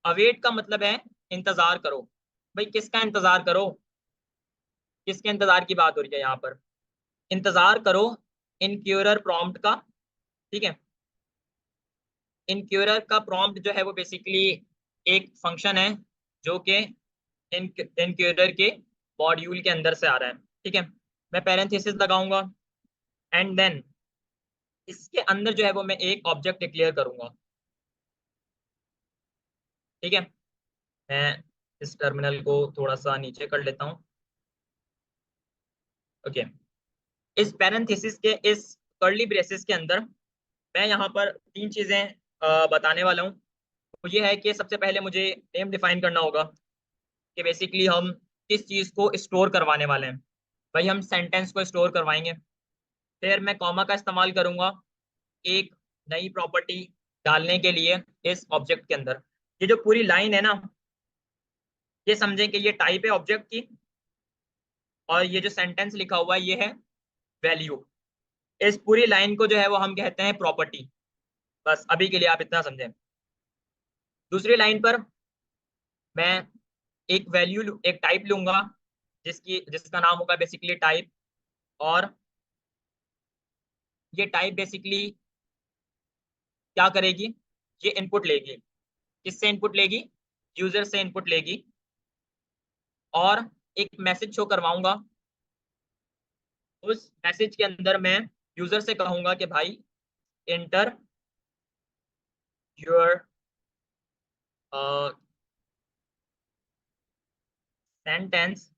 अवेट का मतलब है इंतजार करो। भाई किसका इंतजार करो, किसके इंतजार की बात हो रही है यहाँ पर? इंतजार करो इनक्यूरर प्रॉम्प्ट का। ठीक है। इनक्यूरर का प्रॉम्प्ट जो है वो बेसिकली एक फंक्शन है जो कि इनक्यूरर के मॉड्यूल के अंदर से आ रहा है। ठीक है। मैं पैरेंथेसिस लगाऊंगा एंड देन इसके अंदर जो है वो मैं एक ऑब्जेक्ट डिक्लेयर करूंगा। ठीक है। मैं इस टर्मिनल को थोड़ा सा नीचे कर लेता हूँ। ओके। इस पैरेंथेसिस के इस कर्ली ब्रेसेस के अंदर मैं यहाँ पर तीन चीजें बताने वाला हूँ। तो ये है कि सबसे पहले मुझे नेम डिफाइन करना होगा कि बेसिकली हम किस चीज को स्टोर करवाने वाले हैं। भाई हम सेंटेंस को स्टोर करवाएंगे। फिर मैं कॉमा का इस्तेमाल करूंगा एक नई प्रॉपर्टी डालने के लिए इस ऑब्जेक्ट के अंदर। ये जो पूरी लाइन है ना, ये समझें कि ये टाइप है ऑब्जेक्ट की, और ये जो सेंटेंस लिखा हुआ है ये है वैल्यू। इस पूरी लाइन को जो है वो हम कहते हैं प्रॉपर्टी। बस अभी के लिए आप इतना समझें। दूसरी लाइन पर मैं एक वैल्यू, एक टाइप लूंगा जिसका नाम होगा बेसिकली टाइप। और ये टाइप बेसिकली क्या करेगी, ये इनपुट लेगी। किससे इनपुट लेगी? यूजर से इनपुट लेगी। और एक मैसेज शो करवाऊंगा। उस मैसेज के अंदर मैं यूजर से कहूंगा कि भाई enter your sentence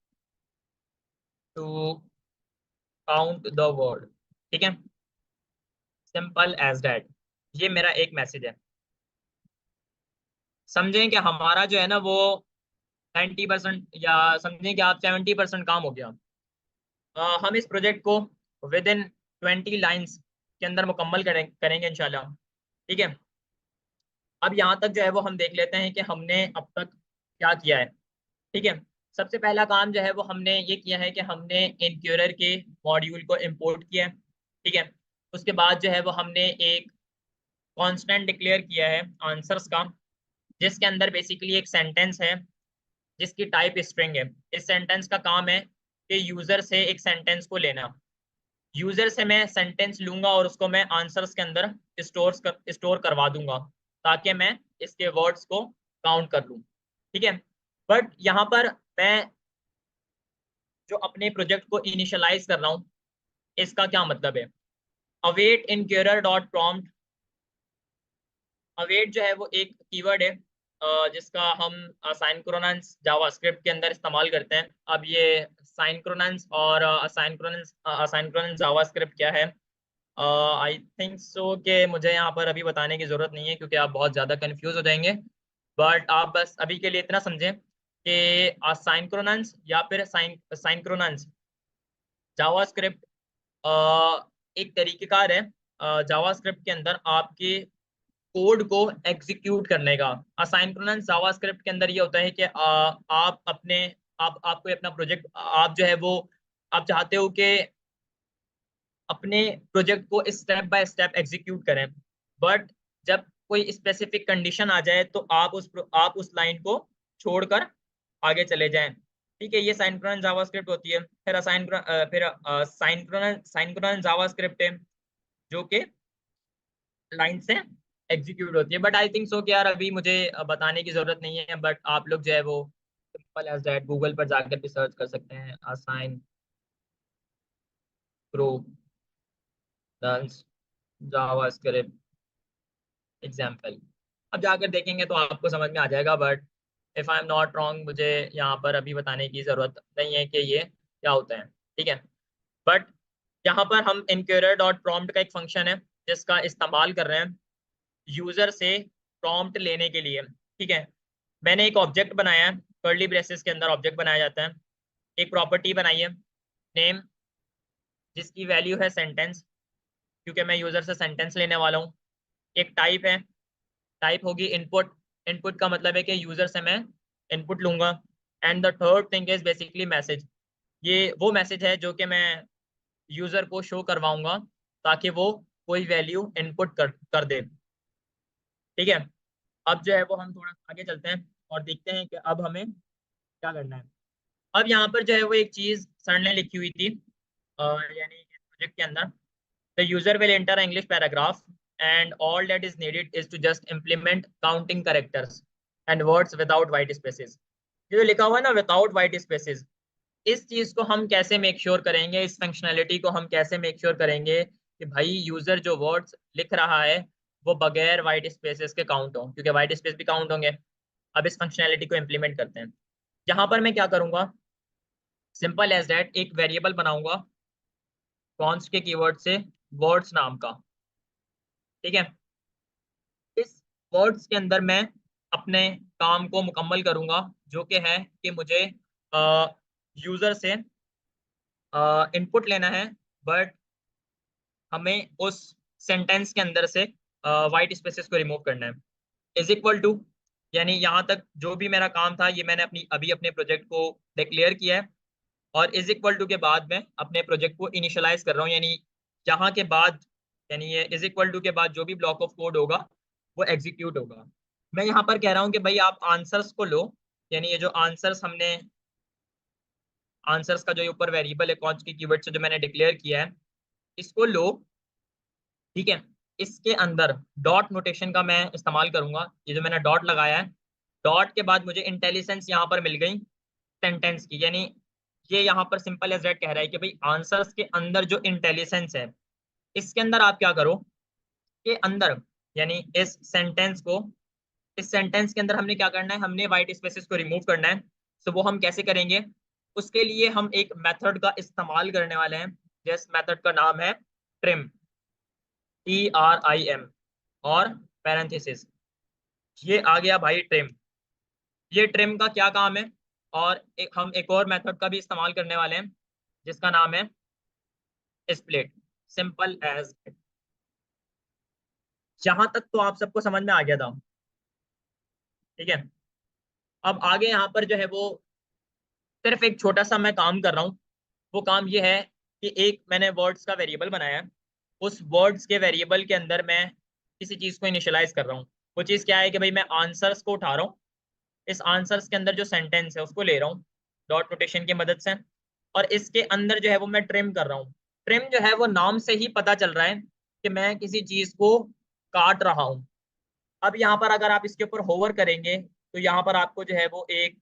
to count the word. ठीक है। Simple as that. ये मेरा एक मैसेज है। समझें कि हमारा जो है ना वो 90% या समझें कि आप 70% काम हो गया। हम इस प्रोजेक्ट को विद इन 20 लाइन्स के अंदर मुकम्मल करेंगे इंशाल्लाह। ठीक है। अब यहाँ तक जो है वो हम देख लेते हैं कि हमने अब तक क्या किया है। ठीक है। सबसे पहला काम जो है वो हमने ये किया है कि हमने इनक्यूरर के मॉड्यूल को इंपोर्ट किया है। ठीक है। उसके बाद जो है वो हमने एक कांस्टेंट डिक्लेयर किया है आंसर्स का, जिसके अंदर बेसिकली एक सेंटेंस है जिसकी टाइप स्ट्रिंग है। इस सेंटेंस का काम है कि यूजर से एक सेंटेंस को लेना। यूजर से मैं सेंटेंस लूंगा और उसको मैं आंसर्स के अंदर स्टोर करवा दूंगा ताकि मैं इसके वर्ड्स को काउंट कर लूँ। ठीक है। बट यहाँ पर मैं जो अपने प्रोजेक्ट को इनिशियलाइज कर रहा हूँ इसका क्या मतलब है? Await inquirer dot prompt. Await जो है वो एक कीवर्ड है जिसका हम साइंक्रोनस जावास्क्रिप्ट के अंदर इस्तेमाल करते हैं। अब ये साइंक्रोनस और असाइनक्रोनस जावास्क्रिप्ट क्या है? आई थिंक सो कि मुझे यहाँ पर अभी बताने की जरूरत नहीं है क्योंकि आप बहुत ज़्यादा कंफ्यूज हो जाएंगे। बट आप बस अभी के लिए इतना समझें कि साइंक्रोनस या फिर साइंक्रोनस जावास्क्रिप्ट एक तरीकेकार है जावास्क्रिप्ट के अंदर आपके कोड को एग्जीक्यूट करने का। असाइंक्रोनस जावास्क्रिप्ट के अंदर ये होता है कि आप अपने आप कोई अपना प्रोजेक्ट आप जो है वो आप चाहते हो कि अपने प्रोजेक्ट को स्टेप बाय स्टेप एग्जीक्यूट करें। बट जब कोई स्पेसिफिक कंडीशन आ जाए तो आप उस लाइन को छोड़कर आगे चले जाएं। ठीक है। ये साइंक्रोनस जावास्क्रिप्ट होती है। फिर साइंक्रोनस जावास्क्रिप्ट है जो कि लाइन से एग्जीक्यूट होती है। बट आई थिंक सो कि यार अभी मुझे बताने की जरूरत नहीं है। बट आप लोग जो है वो सिंपल एज दैट गूगल पर जाकर भी सर्च कर सकते हैं असाइन जावास्क्रिप्ट एग्जाम्पल। अब जाकर देखेंगे तो आपको समझ में आ जाएगा, but if I am not wrong, मुझे यहाँ पर अभी बताने की जरूरत नहीं है कि ये क्या होता है। ठीक है, बट यहाँ पर हम इंक्वायरर डॉट प्रॉम्प्ट का एक फंक्शन है जिसका इस्तेमाल कर रहे हैं यूजर से प्रॉम्प्ट लेने के लिए। ठीक है, मैंने एक ऑब्जेक्ट बनाया है, कर्ली ब्रेसेस के अंदर ऑब्जेक्ट बनाया जाता है। एक प्रॉपर्टी बनाई है नेम, जिसकी वैल्यू है सेंटेंस, क्योंकि मैं यूजर से सेंटेंस लेने वाला हूँ। एक टाइप है, टाइप होगी इनपुट, इनपुट का मतलब है कि यूजर से मैं इनपुट लूंगा। And the third thing is basically message, ये वो मैसेज है जो कि मैं यूजर को शो करवाऊंगा ताकि वो कोई वैल्यू इनपुट कर दे। ठीक है, अब जो है वो हम थोड़ा आगे चलते हैं और देखते हैं कि अब हमें क्या करना है। अब यहाँ पर जो है वो एक चीज सर ने लिखी हुई थी, यानी इस प्रोजेक्ट के अंदर, the user will enter English paragraph and all that is needed is to just implement counting characters and words without white spaces. ये जो लिखा हुआ है ना विदाउट वाइट स्पेसेस, इस चीज को हम कैसे मेक श्योर करेंगे, इस फंक्शनैलिटी को हम कैसे मेक श्योर करेंगे कि भाई यूजर जो वर्ड्स लिख रहा है वो बगैर वाइट स्पेसेस के काउंट हो, क्योंकि वाइट स्पेस भी काउंट होंगे। अब इस फंक्शनैलिटी को इम्प्लीमेंट करते हैं। यहाँ पर मैं क्या करूंगा, सिंपल एज दैट एक वेरिएबल बनाऊंगा कॉन्स्ट के कीवर्ड से वर्ड्स नाम का। ठीक है, इस वर्ड्स के अंदर मैं अपने काम को मुकम्मल करूंगा, जो कि है कि मुझे यूजर से इनपुट लेना है, बट हमें उस सेंटेंस के अंदर से वाइट स्पेसेस को रिमूव करना है। इज इक्वल टू, यानी यहाँ तक जो भी मेरा काम था ये मैंने अभी अपने प्रोजेक्ट को डिक्लेयर किया है, और इज इक्वल टू के बाद मैं अपने प्रोजेक्ट को इनिशियलाइज कर रहा हूँ, यानी यहाँ के बाद, यानी ये इज इक्वल टू के बाद जो भी ब्लॉक ऑफ कोड होगा वो एग्जीक्यूट होगा। मैं यहाँ पर कह रहा हूँ कि भाई आप आंसर्स को लो, यानी ये जो आंसर्स हमने, आंसर्स का जो ऊपर वेरिएबल है कॉन्स्ट की कीवर्ड से जो मैंने डिक्लेयर किया है, इसको लो। ठीक है, इसके अंदर डॉट नोटेशन का मैं इस्तेमाल करूंगा, ये जो मैंने डॉट लगाया है, डॉट के बाद मुझे इंटेलिजेंस यहाँ पर मिल गई सेंटेंस की, यानी ये यहाँ पर सिंपल एज दैट कह रहा है कि भाई आंसर्स के अंदर जो इंटेलिजेंस है, इसके अंदर आप क्या करो के अंदर, यानी इस सेंटेंस के अंदर हमने क्या करना है, हमने वाइट स्पेसेस को रिमूव करना है। सो वो हम कैसे करेंगे, उसके लिए हम एक मेथड का इस्तेमाल करने वाले हैं, जिस मेथड का नाम है ट्रिम, TRIM, और पैरेंथेसिस, ये आ गया भाई ट्रिम। ये ट्रिम का क्या काम है, और हम एक और मेथड का भी इस्तेमाल करने वाले हैं जिसका नाम है स्प्लिट, सिंपल एज। जहां तक तो आप सबको समझ में आ गया था। ठीक है, अब आगे यहाँ पर जो है वो सिर्फ एक छोटा सा मैं काम कर रहा हूँ। वो काम ये है कि एक मैंने वर्ड्स का वेरिएबल बनाया है, उस वर्ड्स के वेरिएबल के अंदर मैं किसी चीज को इनिशियलाइज कर रहा हूँ। वो चीज क्या है कि भाई मैं आंसर्स को उठा रहा हूँ, इस आंसर्स के अंदर जो सेंटेंस है उसको ले रहा हूँ डॉट नोटेशन की मदद से, और इसके अंदर जो है वो मैं ट्रिम कर रहा हूँ। ट्रिम जो है वो नाम से ही पता चल रहा है कि मैं किसी चीज को काट रहा हूँ। अब यहाँ पर अगर आप इसके ऊपर होवर करेंगे तो यहाँ पर आपको जो है वो एक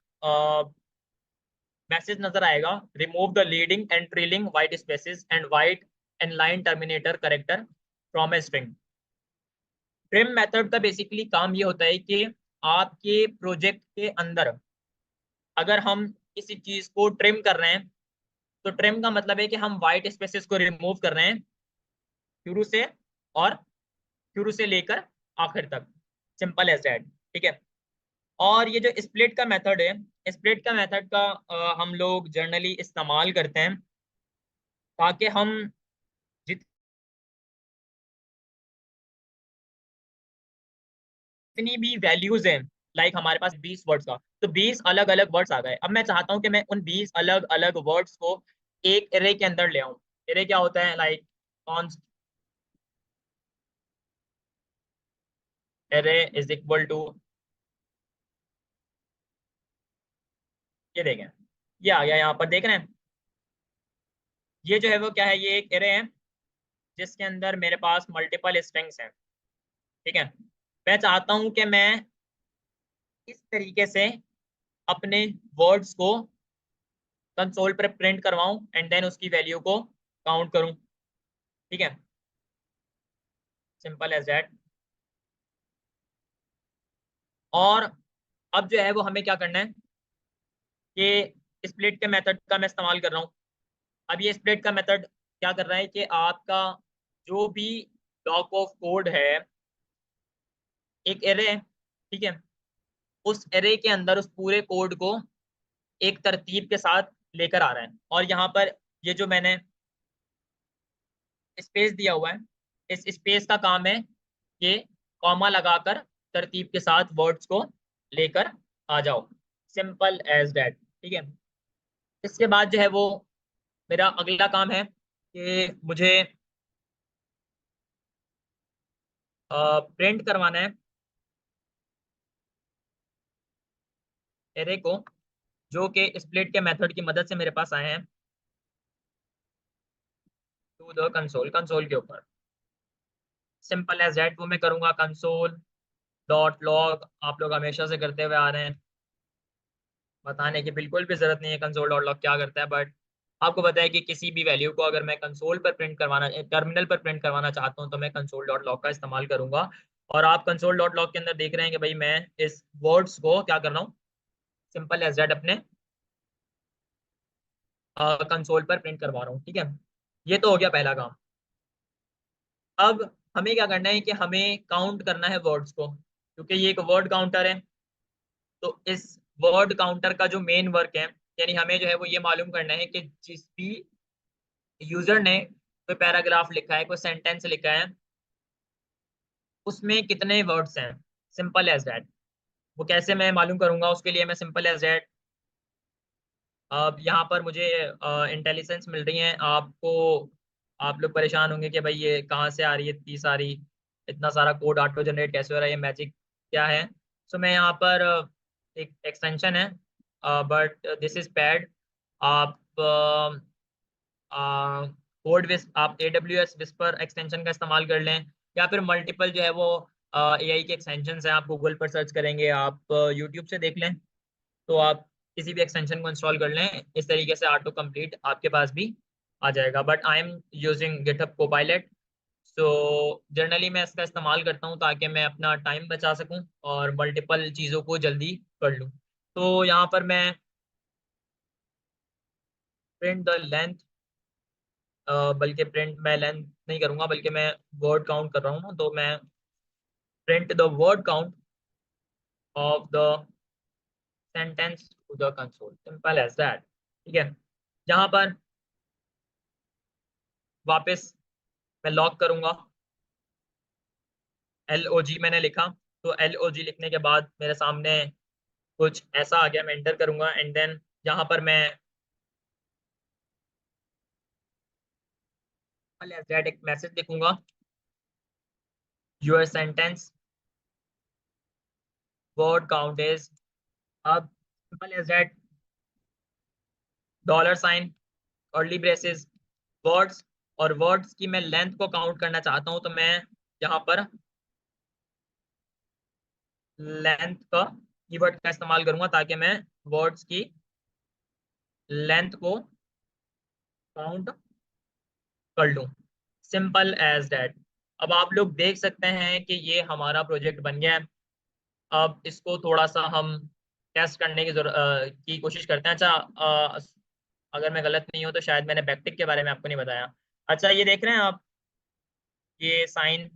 मैसेज नजर आएगा, remove the leading and trailing white spaces and white and line terminator character from a string. Trim method का बेसिकली काम ये होता है कि आपके प्रोजेक्ट के अंदर अगर हम किसी चीज को ट्रिम कर रहे हैं, तो ट्रिम का मतलब है कि हम वाइट स्पेसेस को रिमूव कर रहे हैं शुरू से, और शुरू से लेकर आखिर तक, सिंपल एज दैट। ठीक है, और ये जो स्प्लिट का मेथड है, स्प्लिट का मेथड का हम लोग जनरली इस्तेमाल करते हैं ताकि हम जितनी भी वैल्यूज हैं, लाइक हमारे पास 20 वर्ड्स का, तो 20 अलग अलग वर्ड्स आ गए। अब मैं चाहता हूं कि मैं उन 20 अलग अलग वर्ड्स को एक एरे के अंदर ले आऊं। एरे क्या होता है, like const array is equal to, ये देखें, ये आ गया, यहाँ पर देख रहे हैं, ये जो है वो क्या है, ये एक एरे है जिसके अंदर मेरे पास मल्टीपल स्ट्रिंग्स हैं। ठीक है, मैं चाहता हूं कि मैं इस तरीके से अपने वर्ड्स को कंसोल पर प्रिंट करवाऊं एंड देन उसकी वैल्यू को काउंट करूं। ठीक है, सिंपल एज दैट। और अब जो है वो हमें क्या करना है कि स्प्लिट के मेथड का मैं इस्तेमाल कर रहा हूँ। अब ये स्प्लिट का मेथड क्या कर रहा है कि आपका जो भी ब्लॉक ऑफ कोड है, एक एरे है, ठीक है, उस एरे के अंदर उस पूरे कोड को एक तरतीब के साथ लेकर आ रहा है। और यहाँ पर ये जो मैंने स्पेस दिया हुआ है, इस स्पेस का काम है कि कॉमा लगाकर तरतीब के साथ वर्ड्स को लेकर आ जाओ। सिंपल एज दैट, ठीक है। इसके बाद जो है वो मेरा अगला काम है कि मुझे प्रिंट करवाना है एरे को, जो कि स्प्लिट के मेथड की मदद से मेरे पास आए हैं टू द कंसोल, कंसोल के ऊपर। सिंपल एज दैट वो मैं करूंगा कंसोल डॉट लॉग। आप लोग हमेशा से करते हुए आ रहे हैं, बताने की बिल्कुल भी जरूरत नहीं है कंसोल डॉट लॉग क्या करता है। बट आपको पता है कि किसी भी वैल्यू को अगर मैं कंसोल पर प्रिंट करवाना, टर्मिनल पर प्रिंट करवाना चाहता हूं, तो मैं कंसोल डॉट लॉग का इस्तेमाल करूंगा। और आप कंसोल डॉट लॉग के अंदर देख रहे हैं कि भाई मैं इस वर्ड्स को क्या कर रहा हूँ, सिंपल एज दैट अपने कंसोल पर प्रिंट करवा रहा हूँ, ठीक है। ये तो हो गया पहला काम। अब हमें क्या करना है कि हमें काउंट करना है वर्ड्स को, क्योंकि ये एक वर्ड काउंटर है। तो इस वर्ड काउंटर का जो मेन वर्क है, यानी हमें जो है वो ये मालूम करना है कि जिस भी यूजर ने कोई पैराग्राफ लिखा है, कोई सेंटेंस लिखा है, उसमें कितने वर्ड्स हैं। Simple as that. वो कैसे मैं मालूम करूंगा, उसके लिए मैं सिंपल एज दैट, अब यहाँ पर मुझे इंटेलिजेंस मिल रही है आपको। आप लोग परेशान होंगे कि भाई ये कहाँ से आ रही है इतनी सारी, इतना सारा कोड ऑटो जनरेट कैसे हो रहा है, ये मैजिक क्या है। सो मैं यहाँ पर एक एक्सटेंशन है, बट दिस इज पैड। आप कोड विस आप AWS विस्पर एक्सटेंशन का इस्तेमाल कर लें, या फिर मल्टीपल जो है वो AI के एक्सटेंशन हैं। आप गूगल पर सर्च करेंगे, आप यूट्यूब से देख लें, तो आप किसी भी एक्सटेंशन को इंस्टॉल कर लें, इस तरीके से ऑटो कंप्लीट आपके पास भी आ जाएगा। But I am using GitHub Copilot. So generally मैं इसका इस्तेमाल करता हूँ ताकि मैं अपना टाइम बचा सकूँ और मल्टीपल चीज़ों को जल्दी कर लूँ। तो यहाँ पर मैं प्रिंट द लेंथ, बल्कि प्रिंट मैं लेंथ नहीं करूँगा, बल्कि मैं वर्ड काउंट कर रहा हूँ, तो मैं print the word count of the sentence to the console. Simple as that, ठीक है। जहाँ पर वापस मैं लॉक करूंगा, LOG मैंने लिखा, तो LOG लिखने के बाद मेरे सामने कुछ ऐसा आ गया, मैं एंटर करूंगा एंड देन यहाँ पर मैं एक मैसेज लिखूंगा, your sentence word count is. अब simple as that, $, curly braces, words, और वर्ड्स की मैं लेंथ को काउंट करना चाहता हूँ, तो मैं यहाँ पर लेंथ का कीवर्ड का इस्तेमाल करूंगा ताकि मैं वर्ड्स की लेंथ को काउंट कर लूँ। Simple as that. अब आप लोग देख सकते हैं कि ये हमारा प्रोजेक्ट बन गया है। अब इसको थोड़ा सा हम टेस्ट करने की कोशिश करते हैं। अच्छा, अगर मैं गलत नहीं हूँ तो शायद मैंने बैकटिक के बारे में आपको नहीं बताया। अच्छा, ये देख रहे हैं आप, ये साइन,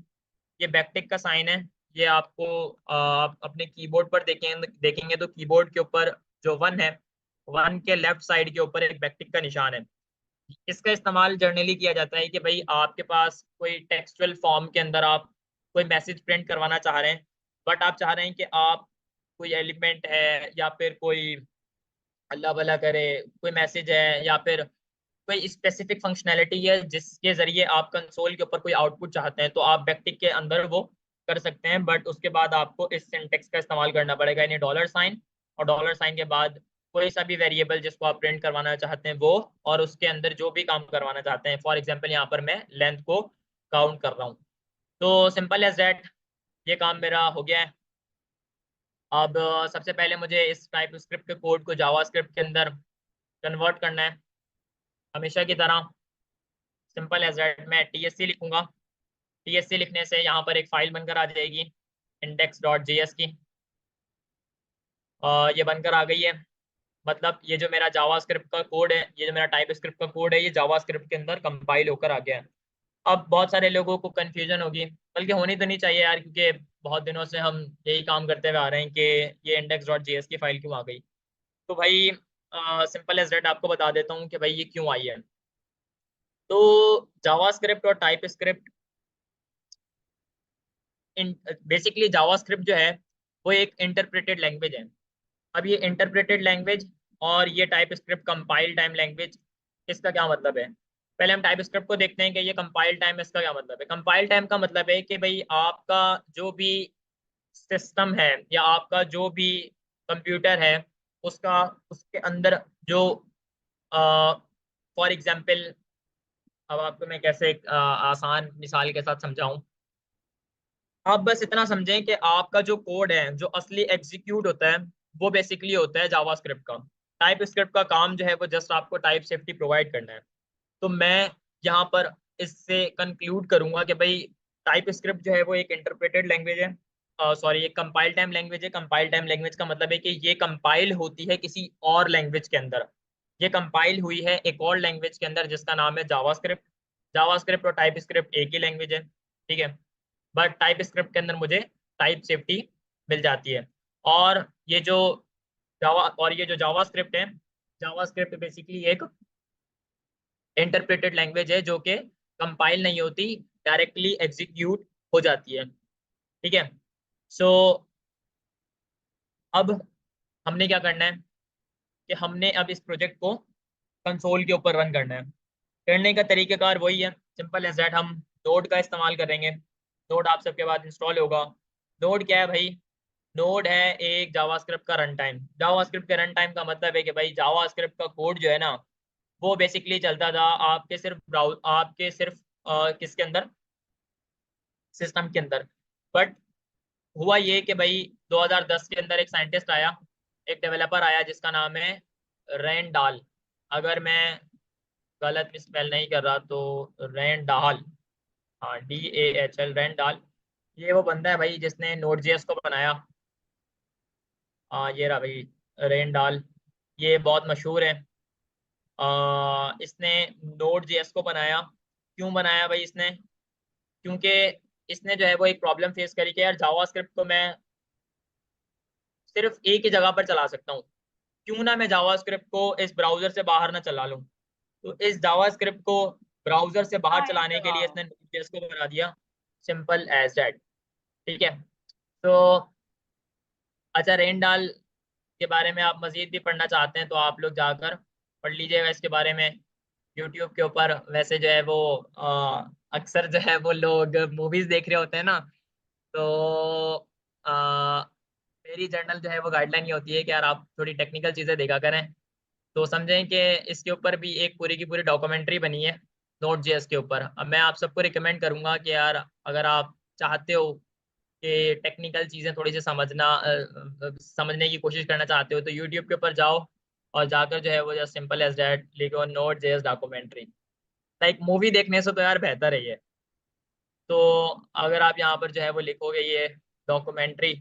ये बैकटिक का साइन है। ये आपको आप अपने कीबोर्ड पर देखेंगे तो कीबोर्ड के ऊपर जो 1 है, 1 के लेफ्ट साइड के ऊपर एक बैकटिक का निशान है। इसका इस्तेमाल जर्नली किया जाता है कि भाई आपके पास कोई टेक्सचुअल फॉर्म के अंदर आप कोई मैसेज प्रिंट करवाना चाह रहे हैं, बट आप चाह रहे हैं कि आप कोई एलिमेंट है या फिर कोई, अल्लाह भला करे, कोई मैसेज है या फिर कोई स्पेसिफिक फंक्शनैलिटी है जिसके जरिए आप कंसोल के ऊपर कोई आउटपुट चाहते हैं, तो आप बैकटिक के अंदर वो कर सकते हैं। बट उसके बाद आपको इस सिंटेक्स का इस्तेमाल करना पड़ेगा, यानी $, और $, के बाद कोई सा भी वेरिएबल जिसको आप प्रिंट करवाना चाहते हैं वो, और उसके अंदर जो भी काम करवाना चाहते हैं। फॉर एग्जाम्पल यहाँ पर मैं लेंथ को काउंट कर रहा हूँ। तो सिंपल एज दैट, ये काम मेरा हो गया है। अब सबसे पहले मुझे इस टाइप स्क्रिप्ट के कोड को जावा स्क्रिप्ट के अंदर कन्वर्ट करना है। हमेशा की तरह सिंपल एज दैट मैं TSC लिखूंगा। TSC लिखने से यहाँ पर एक फाइल बनकर आ जाएगी index.js की। ये बनकर आ गई है। मतलब ये जो मेरा जावास्क्रिप्ट का कोड है, ये जो मेरा टाइप स्क्रिप्ट का कोड है, ये जावास्क्रिप्ट के अंदर कंपाइल होकर आ गया है। अब बहुत सारे लोगों को कंफ्यूजन होगी, बल्कि होनी तो नहीं चाहिए यार, क्योंकि बहुत दिनों से हम यही काम करते हुए आ रहे हैं कि ये index.js की फाइल क्यों आ गई। तो भाई सिंपल एज दैट आपको बता देता हूँ कि भाई ये क्यों आई है। तो जावास्क्रिप्ट और टाइप स्क्रिप्ट, बेसिकली जावास्क्रिप्ट जो है वो एक इंटरप्रेटेड लैंग्वेज है। अब ये इंटरप्रेटेड लैंग्वेज और ये type script compile time language, इसका क्या मतलब है? पहले हम टाइप स्क्रिप्ट को देखते हैं कि ये कंपाइल टाइम, इसका क्या मतलब है। कंपाइल टाइम का मतलब है कि भाई आपका जो भी सिस्टम है या आपका जो भी कंप्यूटर है, उसका उसके अंदर जो फॉर एग्जांपल, अब आपको मैं कैसे एक आसान मिसाल के साथ समझाऊं। आप बस इतना समझें कि आपका जो कोड है जो असली एग्जीक्यूट होता है, वो बेसिकली होता है जावास्क्रिप्ट का। टाइप स्क्रिप्ट का काम जो है वो जस्ट आपको टाइप सेफ्टी प्रोवाइड करना है। तो मैं यहाँ पर इससे कंक्लूड करूंगा कि भाई टाइप स्क्रिप्ट जो है वो एक इंटरप्रेटेड लैंग्वेज है, सॉरी एक कंपाइल टाइम लैंग्वेज है। कंपाइल टाइम लैंग्वेज का मतलब है कि ये कंपाइल होती है किसी और लैंग्वेज के अंदर। ये कंपाइल हुई है एक और लैंग्वेज के अंदर जिसका नाम है जावास्क्रिप्ट। जावास्क्रिप्ट और टाइप स्क्रिप्ट एक ही लैंग्वेज है, ठीक है। बट टाइप स्क्रिप्ट के अंदर मुझे टाइप सेफ्टी मिल जाती है। और ये जो जावास्क्रिप्ट है, जावास्क्रिप्ट बेसिकली एक इंटरप्रेटेड लैंग्वेज है जो कि कंपाइल नहीं होती, डायरेक्टली एग्जीक्यूट हो जाती है, ठीक है। सो अब हमने क्या करना है कि हमने अब इस प्रोजेक्ट को कंसोल के ऊपर रन करना है। करने का तरीकेकार वही है, सिंपल एज दैट। हम नोड का इस्तेमाल करेंगे। नोड आप सबके बाद इंस्टॉल होगा। नोड क्या है भाई? नोड है एक जावास्क्रिप्ट का रन टाइम। जावास्क्रिप्ट के रन टाइम का मतलब है कि भाई जावास्क्रिप्ट का कोड जो है ना, वो बेसिकली चलता था आपके सिर्फ किसके अंदर, सिस्टम के अंदर। बट हुआ ये कि भाई 2010 के अंदर एक साइंटिस्ट आया, एक डेवलपर आया जिसका नाम है रैंडाल। अगर मैं गलत स्पेल नहीं कर रहा तो रैंडाल, हाँ DAHL, रैंडाल। ये वो बंदा है भाई जिसने नोड जेएस को बनाया। ये रहा भाई रैंडाल, ये बहुत मशहूर है। इसने नोड जेएस को बनाया। क्यों बनाया भाई इसने? क्योंकि इसने जो है वो एक प्रॉब्लम फेस करी कि यार जावास्क्रिप्ट तो मैं सिर्फ एक ही जगह पर चला सकता हूँ, क्यों ना मैं जावास्क्रिप्ट को इस ब्राउजर से बाहर ना चला लूँ। तो इस जावास्क्रिप्ट को ब्राउजर से बाहर चलाने के लिए इसने Node.js को बना दिया, सिंपल एज दैट, ठीक है। तो अच्छा, रेनडाल के बारे में आप मजीद भी पढ़ना चाहते हैं तो आप लोग जाकर पढ़ लीजिएगा इसके बारे में यूट्यूब के ऊपर। वैसे जो है वो अक्सर जो है वो लोग मूवीज देख रहे होते हैं ना, तो अ, मेरी जर्नल जो है वो गाइडलाइन ये होती है कि यार आप थोड़ी टेक्निकल चीज़ें देखा करें। तो समझें कि इसके ऊपर भी एक पूरी की पूरी डॉक्यूमेंट्री बनी है नोट जेएस के ऊपर। अब मैं आप सबको रिकमेंड करूंगा कि यार अगर आप चाहते हो कि टेक्निकल चीज़ें थोड़ी सी समझने की कोशिश करना चाहते हो, तो यूट्यूब के ऊपर जाओ और जाकर जो है वो जस्ट सिंपल एज डैट लिखो note JS documentary. Like movie देखने से तो यार बेहतर है ये। तो अगर आप यहाँ पर जो है वो लिखोगे ये डॉक्यूमेंट्री,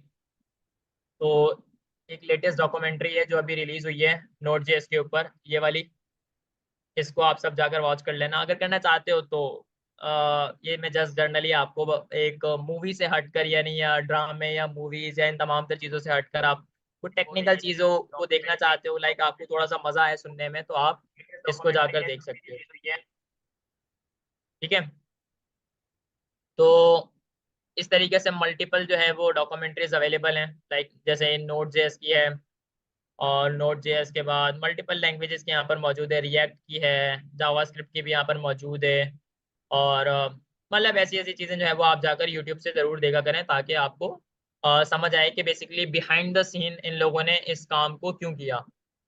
तो एक लेटेस्ट डॉक्यूमेंट्री है जो अभी रिलीज हुई है नोट जेएस के ऊपर, ये वाली। इसको आप सब जाकर वॉच कर लेना अगर करना चाहते हो तो। ये मैं जस्ट जर्नली आपको एक मूवी से हटकर, यानी या ड्रामे या मूवीज या इन तमाम तर चीज़ों से हटकर आप कुछ टेक्निकल चीज़ों को देखना चाहते हो, लाइक आपको थोड़ा सा मजा आए सुनने में, तो आप इसको जाकर देख सकते हो, ठीक है। तो इस तरीके से मल्टीपल जो है वो डॉक्यूमेंट्रीज अवेलेबल हैं, लाइक जैसे नोट जेएस की है, और नोट जेएस के बाद मल्टीपल लैंग्वेजेस के यहाँ पर मौजूद है, रिएक्ट की है, जावास्क्रिप्ट की भी यहाँ पर मौजूद है। और मतलब ऐसी ऐसी चीज़ें जो है वो आप जाकर यूट्यूब से ज़रूर देखा करें, ताकि आपको समझ आए कि basically behind the seen in लोगों ने इस काम को क्यों किया।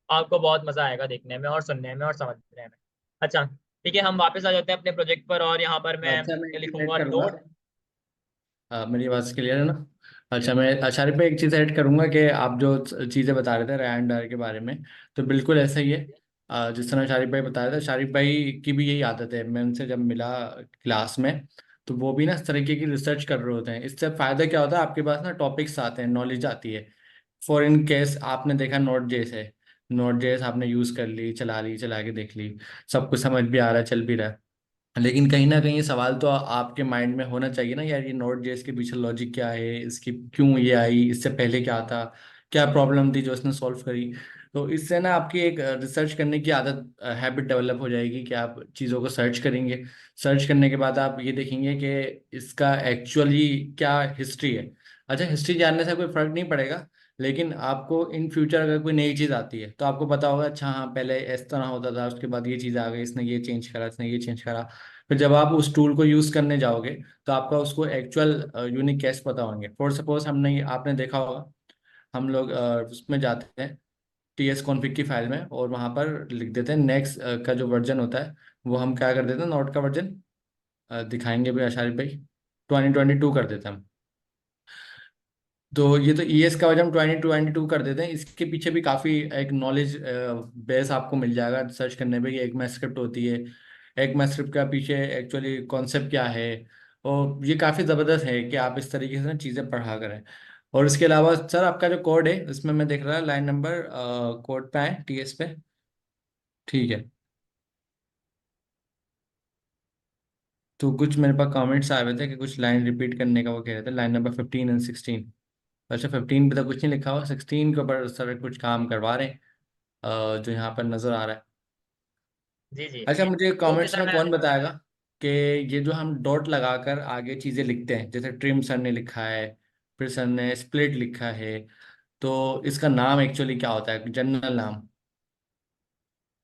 आपको बहुत मज़ा आएगा देखने में और सुनने में और समझने में। अच्छा, ठीक है, हम वापस आ जाते हैं अपने प्रोजेक्ट पर, और यहाँ पर मैं अच्छा, मैं एक चीज ऐड लिखूंगा करूंगा। नोट। मेरी आवाज़ क्लियर है ना? अच्छा, मैं शारिफ पे एक चीज़ ऐड करूंगा कि आप जो चीज़ें बता रहे थे रैन डायर के बारे में, तो बिल्कुल ऐसा ही है। जिस तरह शारिफ भाई बता रहे थे, शारिफ भाई की भी यही आदत है। मैं उनसे जब मिला क्लास में, तो वो भी ना इस तरीके की रिसर्च कर रहे होते हैं। इससे फ़ायदा क्या होता है, आपके पास ना टॉपिक्स आते हैं, नॉलेज आती है। फॉर इन केस आपने देखा नोट जेस आपने यूज कर ली, चला के देख ली, सब कुछ समझ भी आ रहा है, चल भी रहा है, लेकिन कहीं ना कहीं ये सवाल तो आपके माइंड में होना चाहिए ना यार, ये नोट जेएस के पीछे लॉजिक क्या है, इसकी क्यों ये आई, इससे पहले क्या था, क्या प्रॉब्लम थी जो इसने सॉल्व करी। तो इससे ना आपकी एक रिसर्च करने की आदत, हैबिट डेवलप हो जाएगी कि आप चीज़ों को सर्च करेंगे। सर्च करने के बाद आप ये देखेंगे कि इसका एक्चुअली क्या हिस्ट्री है। अच्छा, हिस्ट्री जानने से कोई फर्क नहीं पड़ेगा, लेकिन आपको इन फ्यूचर अगर कोई नई चीज़ आती है तो आपको पता होगा, अच्छा हाँ पहले इस तरह होता था, उसके बाद ये चीज़ आ गई, इसने ये चेंज करा, इसने ये चेंज करा। फिर जब आप उस टूल को यूज़ करने जाओगे तो आपका उसको एक्चुअल यूनिक कैश पता होंगे। फॉर सपोज हमने आपने देखा होगा, हम लोग उसमें जाते हैं टीएस कॉन्फ़िग की फाइल में, और वहाँ पर लिख देते हैं नेक्स्ट का जो वर्जन होता है, वो हम क्या कर देते हैं, नोट का वर्जन दिखाएंगे भी आशारी भाई, 2022 कर देते हैं हम। तो ये तो ईएस का वजह हम 2022 कर देते हैं। इसके पीछे भी काफ़ी एक नॉलेज बेस आपको मिल जाएगा सर्च करने पे कि एक मैथ स्क्रिप्ट होती है, एक मैथ स्क्रिप्ट का पीछे एक्चुअली कॉन्सेप्ट क्या है। और ये काफ़ी ज़बरदस्त है कि आप इस तरीके से ना चीज़ें पढ़ा करें। और इसके अलावा सर आपका जो कोड है इसमें मैं देख रहा लाइन नंबर कोड पे है टीएस पे, ठीक है। तो कुछ मेरे पास कमेंट्स आए हुए थे कि कुछ लाइन रिपीट करने का, वो कह रहे थे लाइन नंबर 15 और 16। अच्छा 15 पे तो कुछ नहीं लिखा हुआ, 16 के ऊपर सर कुछ काम करवा रहे हैं जो यहाँ पर नजर आ रहा है। जी जी। अच्छा, मुझे ओके कमेंट्स सर, में मैं कौन बताएगा कि ये जो हम डॉट लगाकर आगे चीजें लिखते हैं, जैसे ट्रिम सर ने लिखा है, फिर सर ने स्प्लिट लिखा है, तो इसका नाम एक्चुअली क्या होता है, जनरल नाम।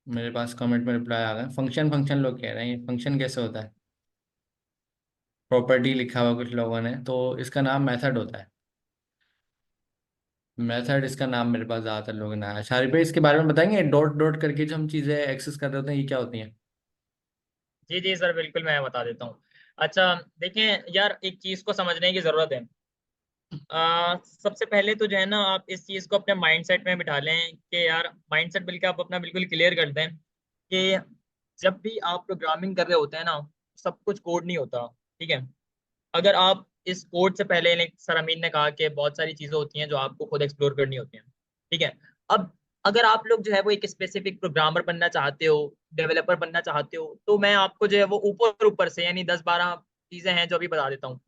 मेरे पास कमेंट में रिप्लाई आ गया, फंक्शन फंक्शन लोग कह रहे हैं, ये फंक्शन कैसे होता है, प्रॉपर्टी लिखा हुआ कुछ लोगों ने, तो इसका नाम मेथड होता है। मेथड इसका नाम मेरे पास ज़्यादातर लोगों ने आया। शारिफ भाई इसके बारे में बताएंगे, डॉट डॉट करके जो हम चीज़ें एक्सेस कर रहे होते हैं ये क्या होती हैं। जी जी सर, बिल्कुल मैं बता देता हूँ। अच्छा देखिए यार, एक चीज को समझने की जरूरत है। सबसे पहले तो जो है ना, आप इस चीज को अपने माइंडसेट में बिठा लें कि यार, माइंडसेट बल्कि आप अपना बिल्कुल क्लियर कर दें कि जब भी आप प्रोग्रामिंग कर रहे होते हैं ना, सब कुछ कोड नहीं होता। ठीक है। अगर आप इस कोड से पहले, सर अमीन ने कहा कि बहुत सारी चीजें होती हैं जो आपको खुद एक्सप्लोर करनी होती हैं। ठीक है। अब अगर आप लोग जो है वो एक स्पेसिफिक प्रोग्रामर बनना चाहते हो, डेवलपर बनना चाहते हो, तो मैं आपको जो है वो ऊपर ऊपर से यानी 10-12 चीजें हैं जो अभी बता देता हूँ।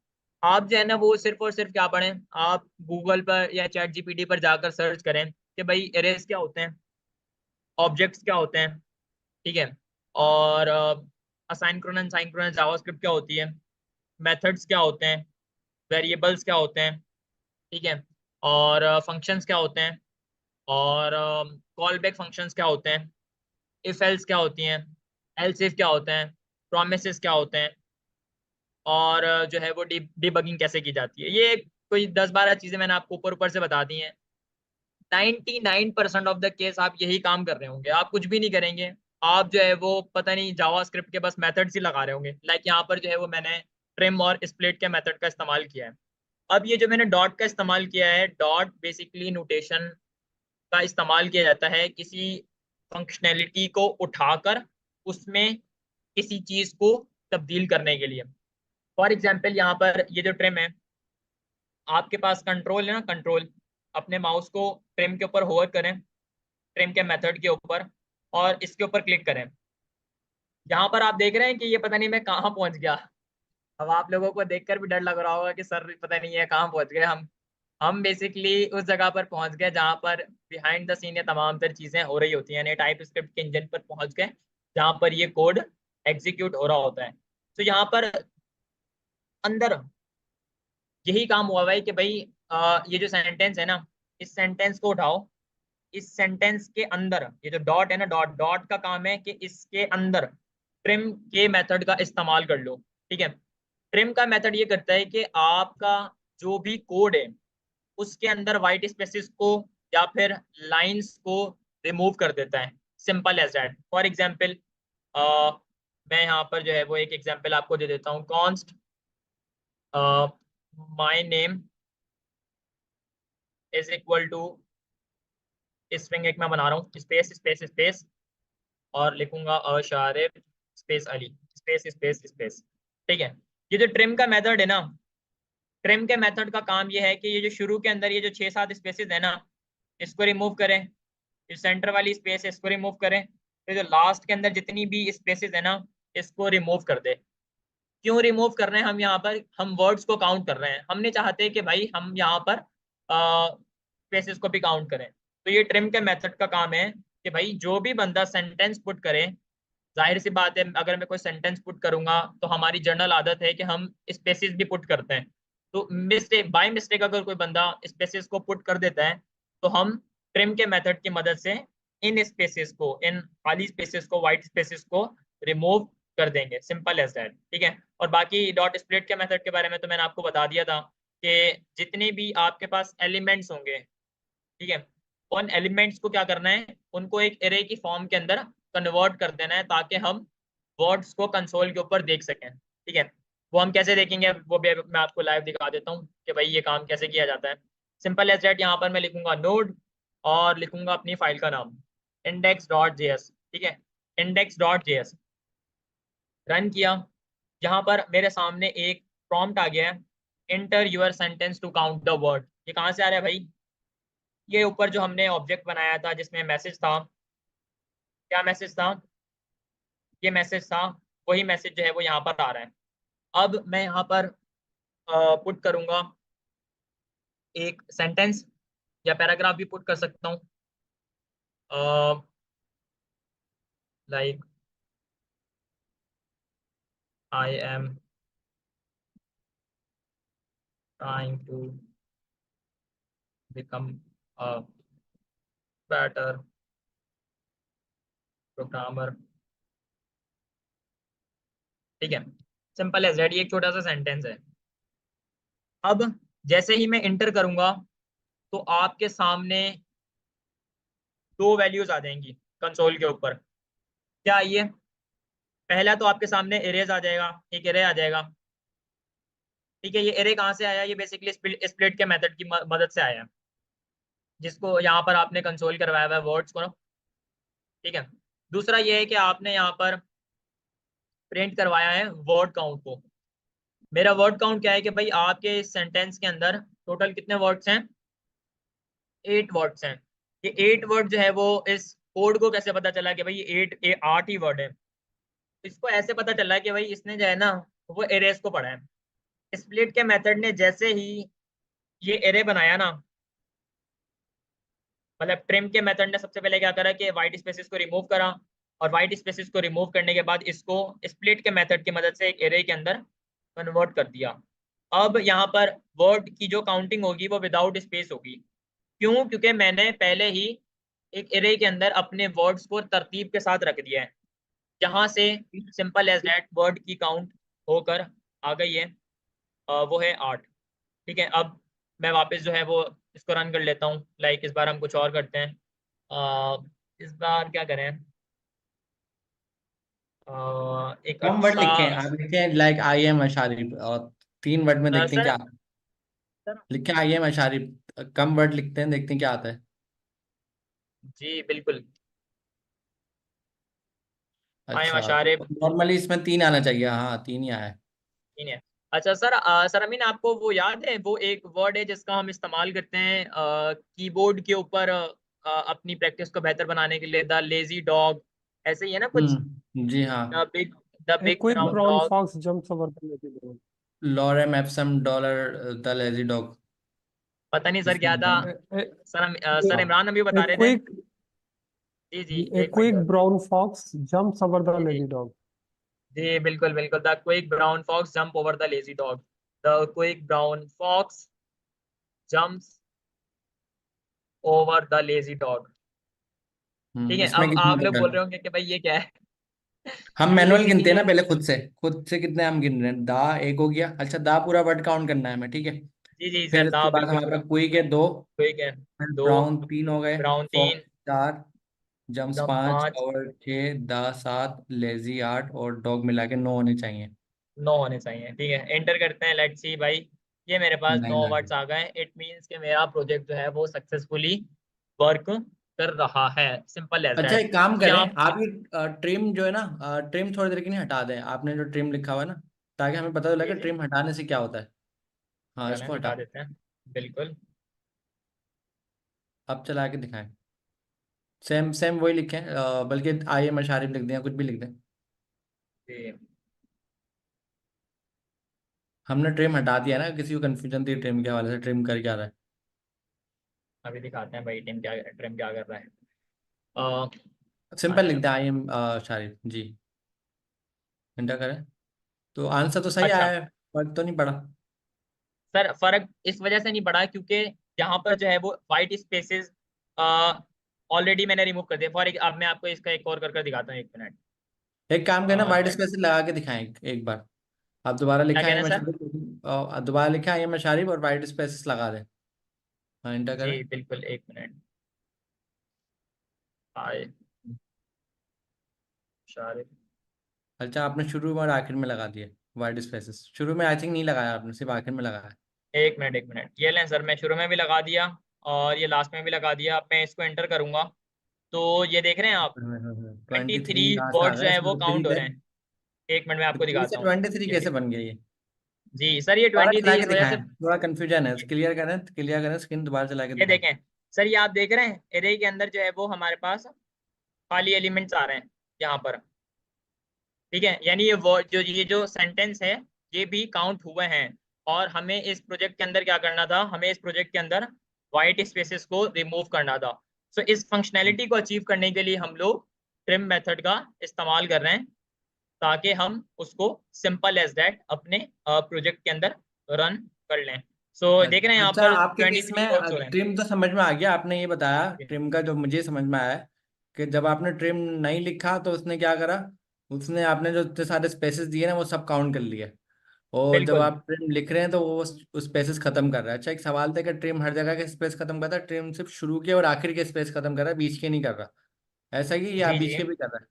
आप जो है ना वो सिर्फ और सिर्फ क्या पढ़ें, आप गूगल पर या चैट जीपीटी पर जाकर सर्च करें कि भाई एरेज क्या होते हैं, ऑब्जेक्ट्स क्या होते हैं। ठीक है। और असाइनक्रोनस साइनक्रोनस जावास्क्रिप्ट क्या होती है, मेथड्स क्या होते हैं, वेरिएबल्स क्या होते हैं। ठीक है। और फंक्शंस क्या होते हैं, और कॉल बैक फंक्शंस क्या होते हैं, इफ एल्स क्या होती हैं, एल्स इफ क्या होते हैं, प्रोमिसेस क्या होते हैं, और जो है वो डिबगिंग कैसे की जाती है। ये कोई 10-12 चीजें मैंने आपको ऊपर ऊपर से बता दी हैं। 99% ऑफ द केस आप यही काम कर रहे होंगे, आप कुछ भी नहीं करेंगे। आप जो है वो पता नहीं जावा स्क्रिप्ट के बस मेथड्स ही लगा रहे होंगे। लाइक यहाँ पर जो है वो मैंने ट्रिम और स्प्लिट के मेथड का इस्तेमाल किया है। अब ये जो मैंने डॉट का इस्तेमाल किया है, डॉट बेसिकली नोटेशन का इस्तेमाल किया जाता है किसी फंक्शनैलिटी को उठाकर उसमें किसी चीज को तब्दील करने के लिए। फॉर एग्जाम्पल यहाँ पर ये जो ट्रिम है, आपके पास कंट्रोल है ना, कंट्रोल, अपने माउस को ट्रिम के ऊपर होवर करें, ट्रिम के मेथड के ऊपर, और इसके ऊपर क्लिक करें। यहाँ पर आप देख रहे हैं कि ये पता नहीं मैं कहाँ पहुंच गया। अब आप लोगों को देखकर भी डर लग रहा होगा कि सर पता नहीं है कहाँ पहुंच गए हम बेसिकली उस जगह पर पहुंच गए जहाँ पर बिहाइंड द सीन ये तमाम तर चीजें हो रही होती हैं, यानी टाइप स्क्रिप्ट के इंजन पर पहुंच गए जहाँ पर ये कोड एग्जीक्यूट हो रहा होता है। तो यहाँ पर अंदर यही काम हुआ भाई कि भाई ये जो सेंटेंस है ना, इस सेंटेंस को उठाओ, इस सेंटेंस के अंदर ये जो डॉट है ना, डॉट डॉट का काम है कि इसके अंदर ट्रिम के मेथड का इस्तेमाल कर लो। ठीक है। ट्रिम का मेथड ये करता है कि आपका जो भी कोड है उसके अंदर वाइट स्पेसिस को या फिर लाइंस को रिमूव कर देता है। Simple as that. For example मैं यहाँ पर जो है वो एक एग्जांपल आपको दे देता हूँ। Const my name is equal to string एक मैं बना रहा हूँ, स्पेस स्पेस स्पेस, और लिखूंगा Asharif space Ali space space space. ठीक है। ये जो ट्रिम का मेथड है ना, ट्रिम के मेथड का काम ये है कि ये जो शुरू के अंदर ये जो 6-7 स्पेसेस है ना, इसको रिमूव करें, इस सेंटर वाली स्पेस है इसको रिमूव करें, फिर जो लास्ट के अंदर जितनी भी स्पेसेस है ना इसको रिमूव कर दे। क्यों रिमूव कर रहे हैं हम यहाँ पर? हम वर्ड्स को काउंट कर रहे हैं, हम नहीं चाहते कि भाई हम यहाँ पर स्पेसेस को भी काउंट करें। तो ये ट्रिम के मेथड का काम है कि भाई जो भी बंदा सेंटेंस पुट करे, जाहिर सी बात है अगर मैं कोई सेंटेंस पुट करूंगा तो हमारी जनरल आदत है कि हम स्पेसेस भी पुट करते हैं। तो मिस्टेक बाय मिस्टेक अगर कोई बंदा स्पेसेस को पुट कर देता है तो हम ट्रिम के मेथड की मदद से इन स्पेसेस को, इन खाली स्पेसेस को, वाइट स्पेसेस को रिमूव कर देंगे। सिंपल एज दैट, ठीक है। और बाकी डॉट स्प्लिट के मेथड के बारे में तो मैंने आपको बता दिया था कि जितने भी आपके पास एलिमेंट्स होंगे, ठीक है, उन एलिमेंट्स को क्या करना है, उनको एक एरे की फॉर्म के अंदर कन्वर्ट कर देना है ताकि हम वर्ड्स को कंसोल के ऊपर देख सकें, ठीक है। वो हम कैसे देखेंगे वो भी मैं आपको लाइव दिखा देता हूँ कि भाई ये काम कैसे किया जाता है। सिंपल एज दैट, यहाँ पर मैं लिखूंगा नोड और लिखूंगा अपनी फाइल का नाम index.js, ठीक है, index.js। रन किया, यहाँ पर मेरे सामने एक प्रॉम्प्ट आ गया है, enter your sentence to count the word. ये कहाँ से आ रहा है भाई? ये ऊपर जो हमने ऑब्जेक्ट बनाया था जिसमें मैसेज था, क्या मैसेज था? ये मैसेज था, वही मैसेज जो है वो यहाँ पर आ रहा है। अब मैं यहाँ पर पुट करूंगा एक सेंटेंस या पैराग्राफ भी पुट कर सकता हूँ, like I am trying to become a better programmer, ठीक है। सिंपल एज दैट, ये एक छोटा सा सेंटेंस है। अब जैसे ही मैं इंटर करूंगा तो आपके सामने दो वैल्यूज आ जाएंगी कंसोल के ऊपर। क्या ये? पहला तो आपके सामने एरेज आ जाएगा, एक एरे आ जाएगा, ठीक है। ये एरे कहाँ से आया? ये बेसिकली स्प्लिट के मेथड की मदद से आया, जिसको यहाँ पर आपने कंसोल करवाया हुआ है वर्ड्स को ना, ठीक है। दूसरा ये है कि आपने यहाँ पर प्रिंट करवाया है वर्ड काउंट को। मेरा वर्ड काउंट क्या है कि भाई आपके इस सेंटेंस के अंदर टोटल कितने वर्ड्स हैं? 8 वर्ड्स हैं। ये 8 वर्ड जो है वो इस कोड को कैसे पता चला कि भाई ये 8 ही वर्ड है? इसको ऐसे पता चला कि भाई इसने जो है ना वो एरेस को पढ़ा है। स्प्लिट के मेथड ने जैसे ही ये एरे बनाया ना, मतलब ट्रिम के मेथड ने सबसे पहले क्या करा कि वाइट स्पेसेस को रिमूव करा, और वाइट स्पेसेस को रिमूव करने के बाद इसको स्प्लिट के मेथड की मदद से एक एरे के अंदर कन्वर्ट कर दिया। अब यहाँ पर वर्ड की जो काउंटिंग होगी वो विदाउट स्पेस होगी। क्यों? क्योंकि मैंने पहले ही एक एरे के अंदर अपने वर्ड्स को तरतीब के साथ रख दिया है, जहां से सिंपल एज दैट वर्ड की काउंट होकर आ गई है, वो है 8, ठीक है। अब मैं वापस जो है वो इसको रन कर लेता हूँ। लाइक इस बार हम कुछ और करते हैं, इस बार क्या करें, एक कम वर्ड अच्छा लिखे हैं आप, लिखे हैं लाइक आई एम अशारिफ, और 3 वर्ड में देखते हैं सर, क्या। लिखे आई एम अशारिफ, कम वर्ड लिखते हैं, देखते हैं क्या आता है। जी बिल्कुल, आई एम अच्छा, अशारे तो नॉर्मली इसमें 3 आना चाहिए, हाँ 3 ही आया है। नहीं है। अच्छा सर, सर अमीन आपको वो याद है, वो एक वर्ड है जिसका हम इस्तेमाल करते हैं कीबोर्ड के ऊपर अपनी प्रैक्टिस को बेहतर बनाने के लिए, द लेजी डॉग, ऐसे ही है ना कुछ, जी हाँ। The big the A big quick brown brown dog. fox jumps over the lazy dog. Lorem Epsom dollar the lazy dog, पता नहीं सर क्या इसमें था। बताना। A, सर a, सर हाँ इमरान अभी a बता रहे थे। quick जी जी, a एक quick minute. brown fox jumps over the जी जी lazy dog. जी, बिल्कुल बिल्कुल, the quick brown fox jump over the lazy dog, the quick brown fox jumps over the lazy dog, ठीक है। इसमें अब कितने आप लोग वर्ड बोल है? रहे होंगे कि भाई ये क्या है। हम ये मैनुअल गिनते हैं ये ना पहले, खुद से कितने हम गिन रहे हैं। दा एक हो गया, अच्छा दा पूरा वर्ड काउंट करना है हमें, ठीक है। जी जी फिर सर, इसके दा बाद बिल्कुल हमारे पूरा। पास क्विक है 2, क्विक है फिर 2, ब्राउन 3 हो गए, ब्राउन 3, फॉक्स 4, जम्स जंप 5 5, और 6, दा 7, लेजी 8 और डॉग मिला के 9 होने चाहिए। 9 होने चाहिए, ठीक है। एंटर करते हैं, लेट्स सी भाई, ये मेरे पास 9 9 आ गए। वर्ड्स आ गए। इट मींस कि मेरा प्रोजेक्ट जो है वो सक्सेसफुली वर्क कर रहा है। सिंपल एज अच्छा, दैट। एक काम करें, यहाँ आप ये ट्रिम जो है ना, ट्रिम थोड़ी देर के लिए हटा दें, आपने जो ट्रिम लिखा हुआ है ना, ताकि हमें पता चले जी कि जी, ट्रिम हटाने से क्या होता है। हाँ, चलें इसको हटा। हटा देते हैं, बिल्कुल। अब चला के दिखाएं। सेम सेम वही लिखें, बल्कि आई एम अशारिफ लिख दें या कुछ भी लिख दें। जी, हमने ट्रिम हटा दिया ना, किसी को कंफ्यूजन थी ट्रिम के हवाले से, ट्रिम कर क्या रहा है। अभी दिखाते हैं भाई ट्रिम क्या कर रहा है। सिंपल आई लिख एम दें आई एम अशारिफ जी, एंटर करें। तो आंसर तो सही अच्छा आया है, फर्क तो नहीं पड़ा। सर, फर्क इस वजह से नहीं पड़ा क्योंकि यहाँ पर जो है वो वाइट स्पेसेस ऑलरेडी मैंने रिमूव कर दिया। अब मैं आपको इसका एक और कर दिखाता हूँ, 1 मिनट। एक काम करना, वाइट लेट स्पेस लगा के दिखाएं एक बार। आप दोबारा क्या लिखा कह आई रहे एम हैं सर? अशारिफ, दोबारा लिखा आई एम अशारिफ और वाइट स्पेस लगा दें। हाँ, एंटर जी करें। बिल्कुल, 1 मिनट। आए शारिफ। अच्छा, आपने शुरू में और आखिर में लगा दिए वाइट स्पेसेस, शुरू में आई थिंक नहीं लगाया आपने, सिर्फ आखिर में लगाया। 1 मिनट 1 मिनट, ये लें सर, मैं शुरू में भी लगा दिया और ये लास्ट में भी लगा दिया। अब मैं इसको एंटर करूंगा तो ये देख रहे हैं आप, 23 23 कहाँ से आ वर्ड जो गया, है इसमें वो तो थ्री काउंट हो थे। रहे हैं। 1 मिनट में आपको थ्री से दिखाता हूँ। 23 ये कैसे देख, बन गया ये। जी सर, ये दोबारा चला 23 के इस वजह से। दिखाएं, थोड़ा कंफ्यूजन है, क्लियर करें, क्लियर करें स्क्रीन, दोबारा चला के ये दिखाएं। देखें सर, ये आप देख रहे हैं एरे के अंदर जो है वो हमारे पास खाली एलिमेंट्स आ रहे हैं यहाँ पर। ठीक है, यानी ये वर्ड जो ये जो सेंटेंस है ये भी काउंट हुए हैं। और हमें इस प्रोजेक्ट के अंदर क्या करना था, हमें इस प्रोजेक्ट के अंदर वाइट स्पेसेस को रिमूव करना था। सो इस फंक्शनैलिटी को अचीव करने के लिए हम लोग ट्रिम मेथड का इस्तेमाल कर रहे हैं, ताकि हम उसको सिंपल एज दैट अपने प्रोजेक्ट के अंदर रन कर लें। सो देख रहे हैं यहाँ अच्छा, पर आपके केस 23 वर्ड्स हो में रहे ट्रिम तो समझ में आ गया, आपने ये बताया हैं। ट्रिम का, जो मुझे समझ में आया है कि जब आपने ट्रिम नहीं लिखा तो उसने क्या करा, उसने आपने जो इतने सारे स्पेसेस दिए ना वो सब काउंट कर लिए। और जब बिल्कुल। आप ट्रिम लिख रहे हैं तो वो उस स्पेसेस खत्म कर रहा है। अच्छा, एक सवाल था कि ट्रिम हर जगह के स्पेस खत्म करता है, ट्रिम सिर्फ शुरू के और आखिर के स्पेस खत्म कर रहा है, बीच के नहीं कर रहा। ऐसा ही, या जी बीच जी, के भी कर रहा है।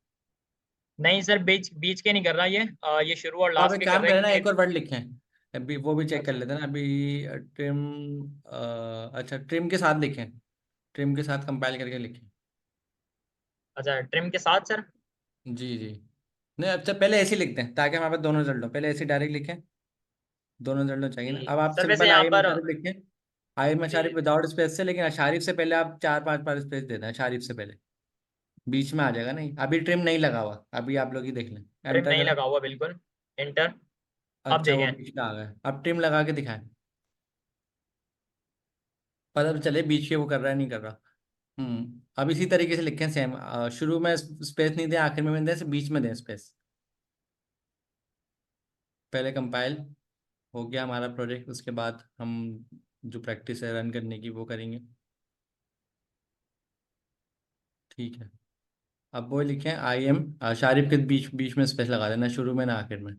नहीं सर, बीच बीच के नहीं कर रहा ये, ये शुरू और तो आप लास्ट एक के कर काम रहा है करें ना, क्योंकि। एक और वर्ड लिखें, अभी वो भी चेक कर अच्छा लेते हैं ना अभी। ट्रिम, अच्छा ट्रिम के साथ लिखें, ट्रिम के साथ कंपाइल करके लिखें। अच्छा, ट्रिम के साथ सर। जी जी। नहीं, अच्छा पहले ऐसे ही लिखते हैं ताकि हमारे पास दोनों रिजल्ट हो, पहले ऐसे डायरेक्ट लिखें, दोनों रिजल्ट हो चाहिए ना। जी अब आप सर, वैसे सिंपल यहाँ आई एम पर। अशारिफ लिखें, I am G Asharif without space से, लेकिन अशारिफ से पहले आप 4-5 बार स्पेस देते हैं, अशारिफ से पहले बीच में आ जाएगा। नहीं, अभी ट्रिम नहीं लगा हुआ, अभी आप लोग ही देख लें, ट्रिम एंटर नहीं करें। लगा हुआ, बिल्कुल। एंटर। अब अच्छा, वो देखें। बीच में आ गया, अब ट्रिम लगा के दिखाएं, पता तो चले बीच के वो कर रहा है नहीं कर रहा। अब इसी तरीके से लिखें सेम, शुरू में स्पेस नहीं दें, आखिर में दें, बीच में दें स्पेस। पहले कंपाइल हो गया हमारा प्रोजेक्ट, उसके बाद हम जो प्रैक्टिस है रन करने की वो करेंगे। ठीक है, अब वो लिखें आई एम शारिफ के बीच बीच में स्पेस लगा देना, शुरू में ना आखिर में।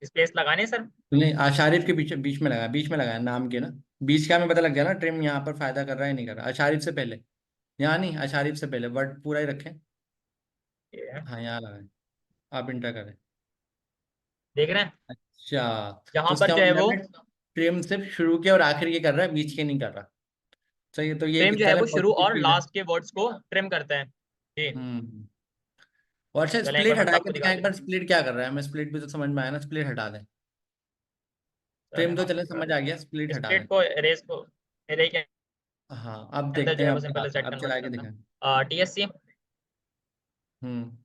स्पेस लगाने सर। नहीं, आशारिफ के बीच बीच में लगाया, बीच में लगाया नाम के ना। बीच का हमें पता लग गया ना ट्रिम यहाँ पर फायदा कर रहा है नहीं कर रहा। आशारिफ से पहले, यहाँ नहीं, आशारिफ से पहले वर्ड पूरा ही रखें। ये है। हाँ, यहाँ लगाएं, आप इंटर करें। देख रहे हैं अच्छा, तो यहाँ पर उसका जो है मतलब वो है ट्रिम सिर्फ शुरू के और आखिर के कर रहा है, बीच के नहीं कर रहा। सही, तो ये ट्रिम जो है चले वो शुरू पॉजिटिव और फीड है। लास्ट के वर्ड्स को ट्रिम करते हैं। जी। हम्म। और अच्छा, चलें एक बार स्प्लिट मैं हटा आपको के दिखाएं दिखा एक बार, देता हूँ। स्प्लिट क्या कर रहा है, हमें स्प्लिट भी तो समझ में आया ना, स्प्लिट हटा दें। चलें ट्रिम मैं तो आपको चले दिखा समझ आ देता गया, स्प्लिट हूँ। हटा दें। स्प्लिट को एरेज को एरे के हाँ, अब अंदर देखते जो है हैं वो अब क्या सिंपल आता है, सेट अब कन्वर्ट चला के करता दिखाएं। है। TSC। हम्म।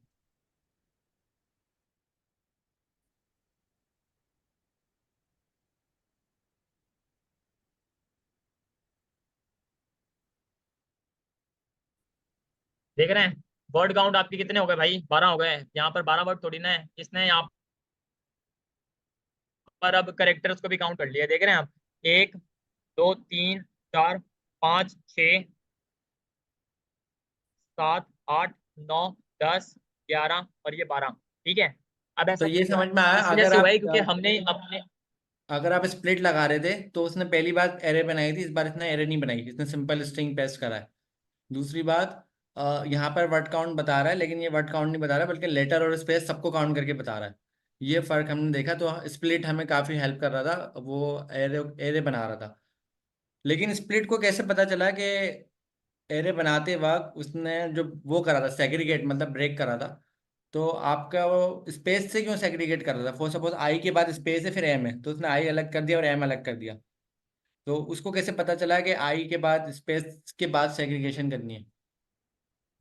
देख रहे हैं वर्ड काउंट आपके कितने हो गए भाई? 12 हो गए। यहाँ पर 12 वर्ड थोड़ी ना है, इसने यहाँ पर अब करेक्टर्स को भी काउंट कर लिया। देख रहे हैं आप, 1 2 3 4 5 6 7 8 9 10 11 और ये 12। ठीक है, अब तो ऐसा ये क्यों हुआ? समझ में आया, इस वजह अगर से हुआ आप है क्योंकि हमने अपने। अगर आप स्प्लिट लगा रहे थे तो उसने पहली बार एरे बनाई थी, इस बार इसने एरे नहीं बनाई, इसने सिंपल स्ट्रिंग पेस्ट करा है। दूसरी बात, यहाँ पर वर्ड काउंट बता रहा है, लेकिन ये वर्ड काउंट नहीं बता रहा है, बल्कि लेटर और स्पेस सबको काउंट करके बता रहा है। ये फर्क हमने देखा, तो स्प्लिट हमें काफी हेल्प कर रहा था, वो एरे एरे बना रहा था। लेकिन स्प्लिट को कैसे पता चला कि एरे बनाते वक्त उसने जो वो करा था सेग्रीगेट, मतलब ब्रेक करा था, तो आपका वो स्पेस से क्यों सेग्रीगेट कर रहा था? फॉर सपोज आई के बाद स्पेस है फिर एम है, तो उसने आई अलग कर दिया और एम अलग कर दिया। तो उसको कैसे पता चला कि आई के बाद स्पेस के बाद सेग्रीगेशन करनी है?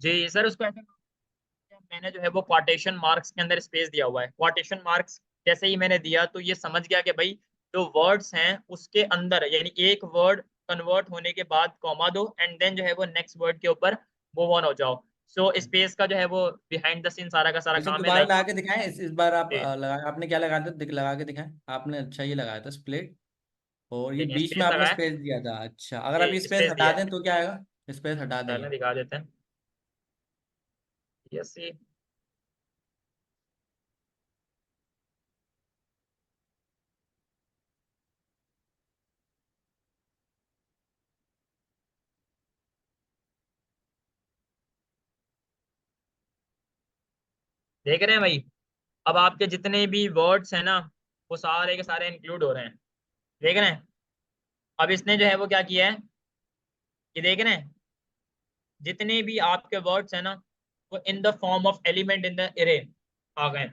जी सर, उसको ऐसे मैंने जो है वो क्वाटेशन मार्क्स के अंदर स्पेस दिया हुआ है। क्वाटेशन मार्क्स जैसे ही मैंने दिया तो ये समझ गया कि भाई जो वर्ड्स हैं उसके अंदर, यानी एक वर्ड कन्वर्ट होने के बाद कॉमा दो एंड देन जो है वो नेक्स्ट वर्ड के ऊपर मूव ऑन हो जाओ। सो स्पेस का जो है वो बिहाइंड द सीन सारा का सारा वैसे काम है, दोबारा लाइक लगा के दिखाएं, इस बार आप लगा, आपने क्या लगाया था, लगा के दिखाएं। आपने अच्छा ये लगाया था स्प्लिट, और ये बीच में स्पेस आपने लगाया, स्पेस दिया था। अच्छा, अगर आप ये स्पेस स्पेस हटा दिया है। दें तो क्या आएगा? स्पेस हटा दें ये। पहले दिखा देते हैं। यस, देख रहे हैं भाई? अब आपके जितने भी वर्ड्स हैं ना वो सारे के सारे इंक्लूड हो रहे हैं, देख रहे हैं? अब इसने जो है वो क्या किया है, ये देख रहे हैं? जितने भी आपके वर्ड्स हैं ना वो in the form of element in the array आ गए।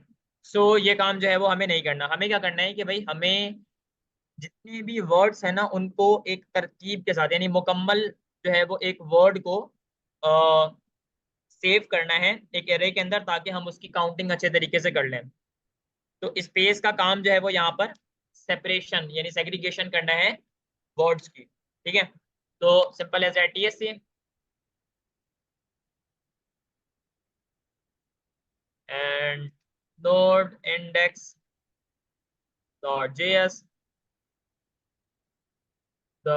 सो ये काम जो है वो हमें नहीं करना। हमें क्या करना है कि भाई हमें जितने भी वर्ड्स हैं ना उनको एक तरतीब के साथ, यानी मुकम्मल जो है वो एक वर्ड को सेव करना है एक एरे के अंदर, ताकि हम उसकी काउंटिंग अच्छे तरीके से कर लें। तो स्पेस का काम जो है वो यहाँ पर सेपरेशन यानी सेग्रीगेशन करना है वर्ड्स की, ठीक है? तो simple as that, TSC and node index dot js, the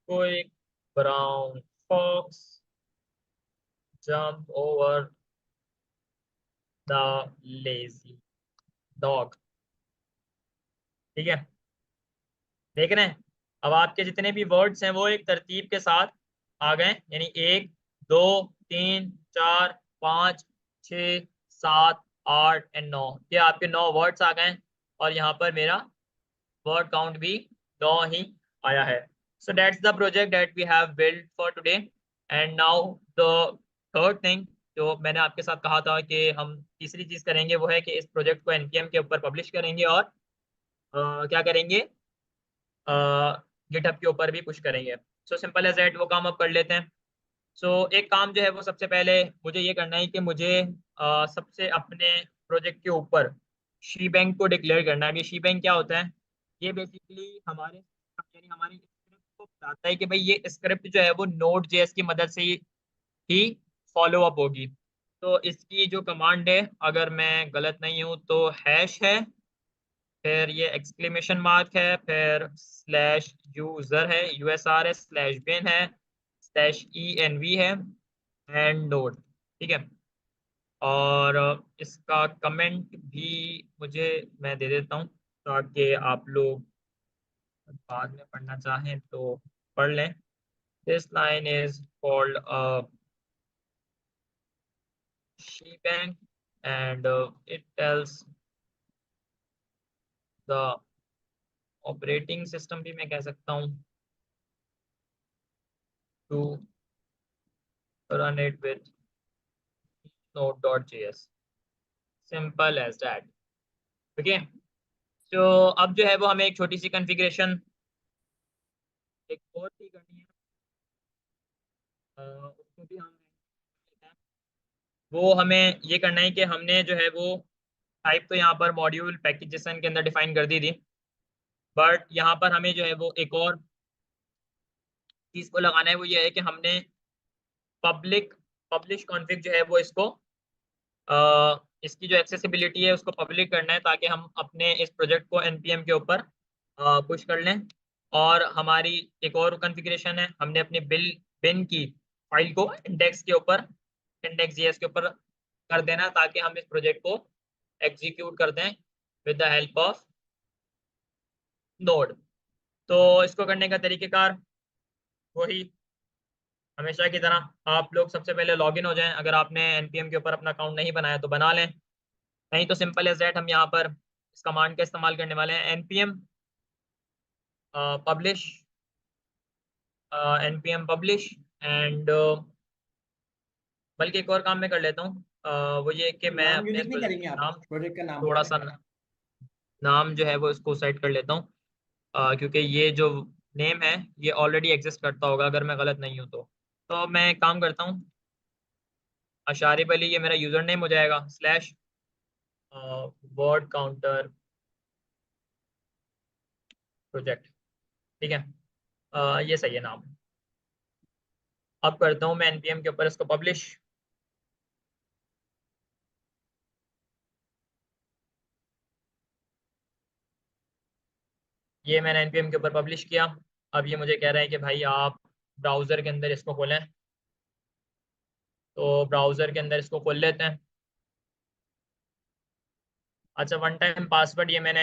quick brown fox jump over the lazy dog, ठीक है? देख रहे हैं? अब आपके जितने भी वर्ड्स हैं वो एक तरतीब के साथ आ गए, यानी 1 2 3 4 5 6 7 8 और 9, ये आपके 9 वर्ड्स आ गए। और यहाँ पर मेरा वर्ड काउंट भी 9 ही आया है। So that's the project that we have build for today. And now the third thing जो मैंने आपके साथ कहा था कि हम तीसरी चीज करेंगे वो है कि इस प्रोजेक्ट को NPM के ऊपर पब्लिश करेंगे और क्या करेंगे, गिटहब के ऊपर भी पुश करेंगे। सो सिंपल एज दैट, वो काम अब कर लेते हैं। सो एक काम जो है वो सबसे पहले मुझे ये करना है कि मुझे सबसे अपने प्रोजेक्ट के ऊपर शी बैंक को डिक्लेयर करना है। ये शी बैंक क्या होता है? ये बेसिकली हमारे यानी हमारी स्क्रिप्ट को बताता है कि भाई ये स्क्रिप्ट जो है वो नोड जेएस की मदद से ही फॉलो अप होगी। तो इसकी जो कमांड है, अगर मैं गलत नहीं हूँ तो हैश है, फिर ये एक्सक्लेमेशन मार्क है, फिर स्लैश यूजर है, USR है, स्लैश बिन है, स्लैश ENV है, एंड नोड, ठीक है? और इसका कमेंट भी मुझे मैं दे देता हूँ ताकि आप लोग बाद में पढ़ना चाहें तो पढ़ लें। This line is called shebang and it tells the operating system भी मैं कह सकता हूँ to run it with node.js, simple as that, okay? तो अब जो है वो हमें एक छोटी सी कॉन्फ़िगरेशन एक और भी करनी है, उसको भी हम वो हमें ये करना है कि हमने जो है वो टाइप तो यहाँ पर मॉड्यूल पैकेज जेसन के अंदर डिफाइन कर दी थी, बट यहाँ पर हमें जो है वो एक और चीज़ को लगाना है। वो ये है कि हमने पब्लिश कॉन्फ़िग जो है वो इसकी जो एक्सेसिबिलिटी है उसको पब्लिक करना है, ताकि हम अपने इस प्रोजेक्ट को NPM के ऊपर पुश कर लें। और हमारी एक और कॉन्फ़िगरेशन है, हमने अपनी बिन की फाइल को इंडेक्स के ऊपर index.js के ऊपर कर देना, ताकि हम इस प्रोजेक्ट को एग्जीक्यूट कर दें with the help of node. तो इसको करने का तरीकेकार वही हमेशा की तरह, आप लोग सबसे पहले लॉगिन हो जाएं। अगर आपने NPM के ऊपर अपना अकाउंट नहीं बनाया तो बना लें, नहीं तो सिंपल एज दैट हम यहाँ पर इस कमांड का इस्तेमाल करने वाले हैं, पब्लिश npm publish एंड बल्कि एक और काम मैं कर लेता हूँ, वो ये कि मैं नाम अपने इस यूनिक नहीं प्रोजेक्ट करेंगे का आप? नाम प्रोजेक्ट का नाम थोड़ा सा नाम जो है वो इसको सेट कर लेता हूँ, क्योंकि ये जो नेम है ये ऑलरेडी एग्जिस्ट करता होगा अगर मैं गलत नहीं हूँ तो मैं एक काम करता हूँ, अशारिब अली ये मेरा यूजर नेम हो जाएगा, स्लैश वर्ड काउंटर प्रोजेक्ट। ठीक है, ये सही है नाम। अब करता हूँ मैं npm के ऊपर इसको पब्लिश। ये मैंने npm के ऊपर पब्लिश किया। अब ये मुझे कह रहा है कि भाई आप ब्राउज़र के अंदर इसको खोलें, तो ब्राउज़र के अंदर इसको खोल लेते हैं। अच्छा, वन टाइम पासवर्ड ये मैंने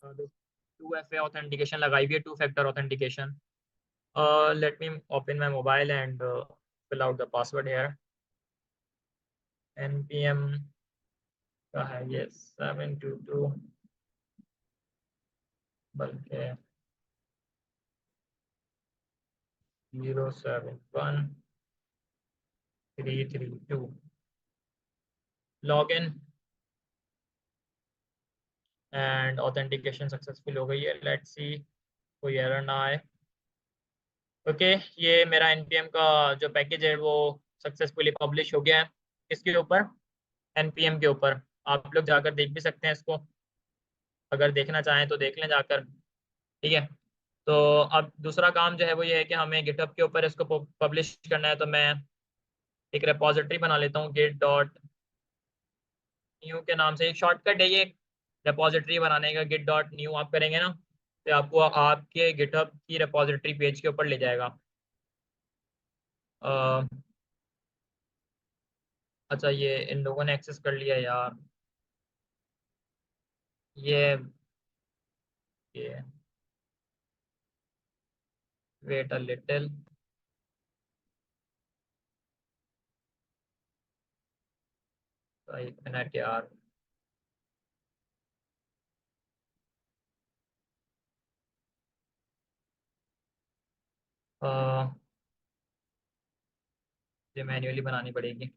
2FA ऑथेंटिकेशन लगाई हुई है, 2 factor authentication. Let me open my mobile and fill out the password here. npm का है ये 722 बल्कि 071332 log in and authentication successful हो गई है। लेट्स सी कोई एरर ना आए। ओके, ये मेरा npm का जो पैकेज है वो सक्सेसफुली पब्लिश हो गया है। इसके ऊपर npm के ऊपर आप लोग जाकर देख भी सकते हैं इसको, अगर देखना चाहें तो देख लें जाकर। ठीक है, तो अब दूसरा काम जो है वो ये है कि हमें गिटहब के ऊपर इसको पब्लिश करना है। तो मैं एक रेपॉजिटरी बना लेता हूँ, git डॉट न्यू के नाम से। एक शॉर्टकट है ये रेपॉजिटरी बनाने का, git डॉट न्यू आप करेंगे ना तो आपको आपके गिटहब की रेपॉजिटरी पेज के ऊपर ले जाएगा। अ, अच्छा, ये इन लोगों ने एक्सेस कर लिया यार। ये वेट अ लिटिल। एक मिनट यार। अ, ये मैन्युअली बनानी पड़ेगी।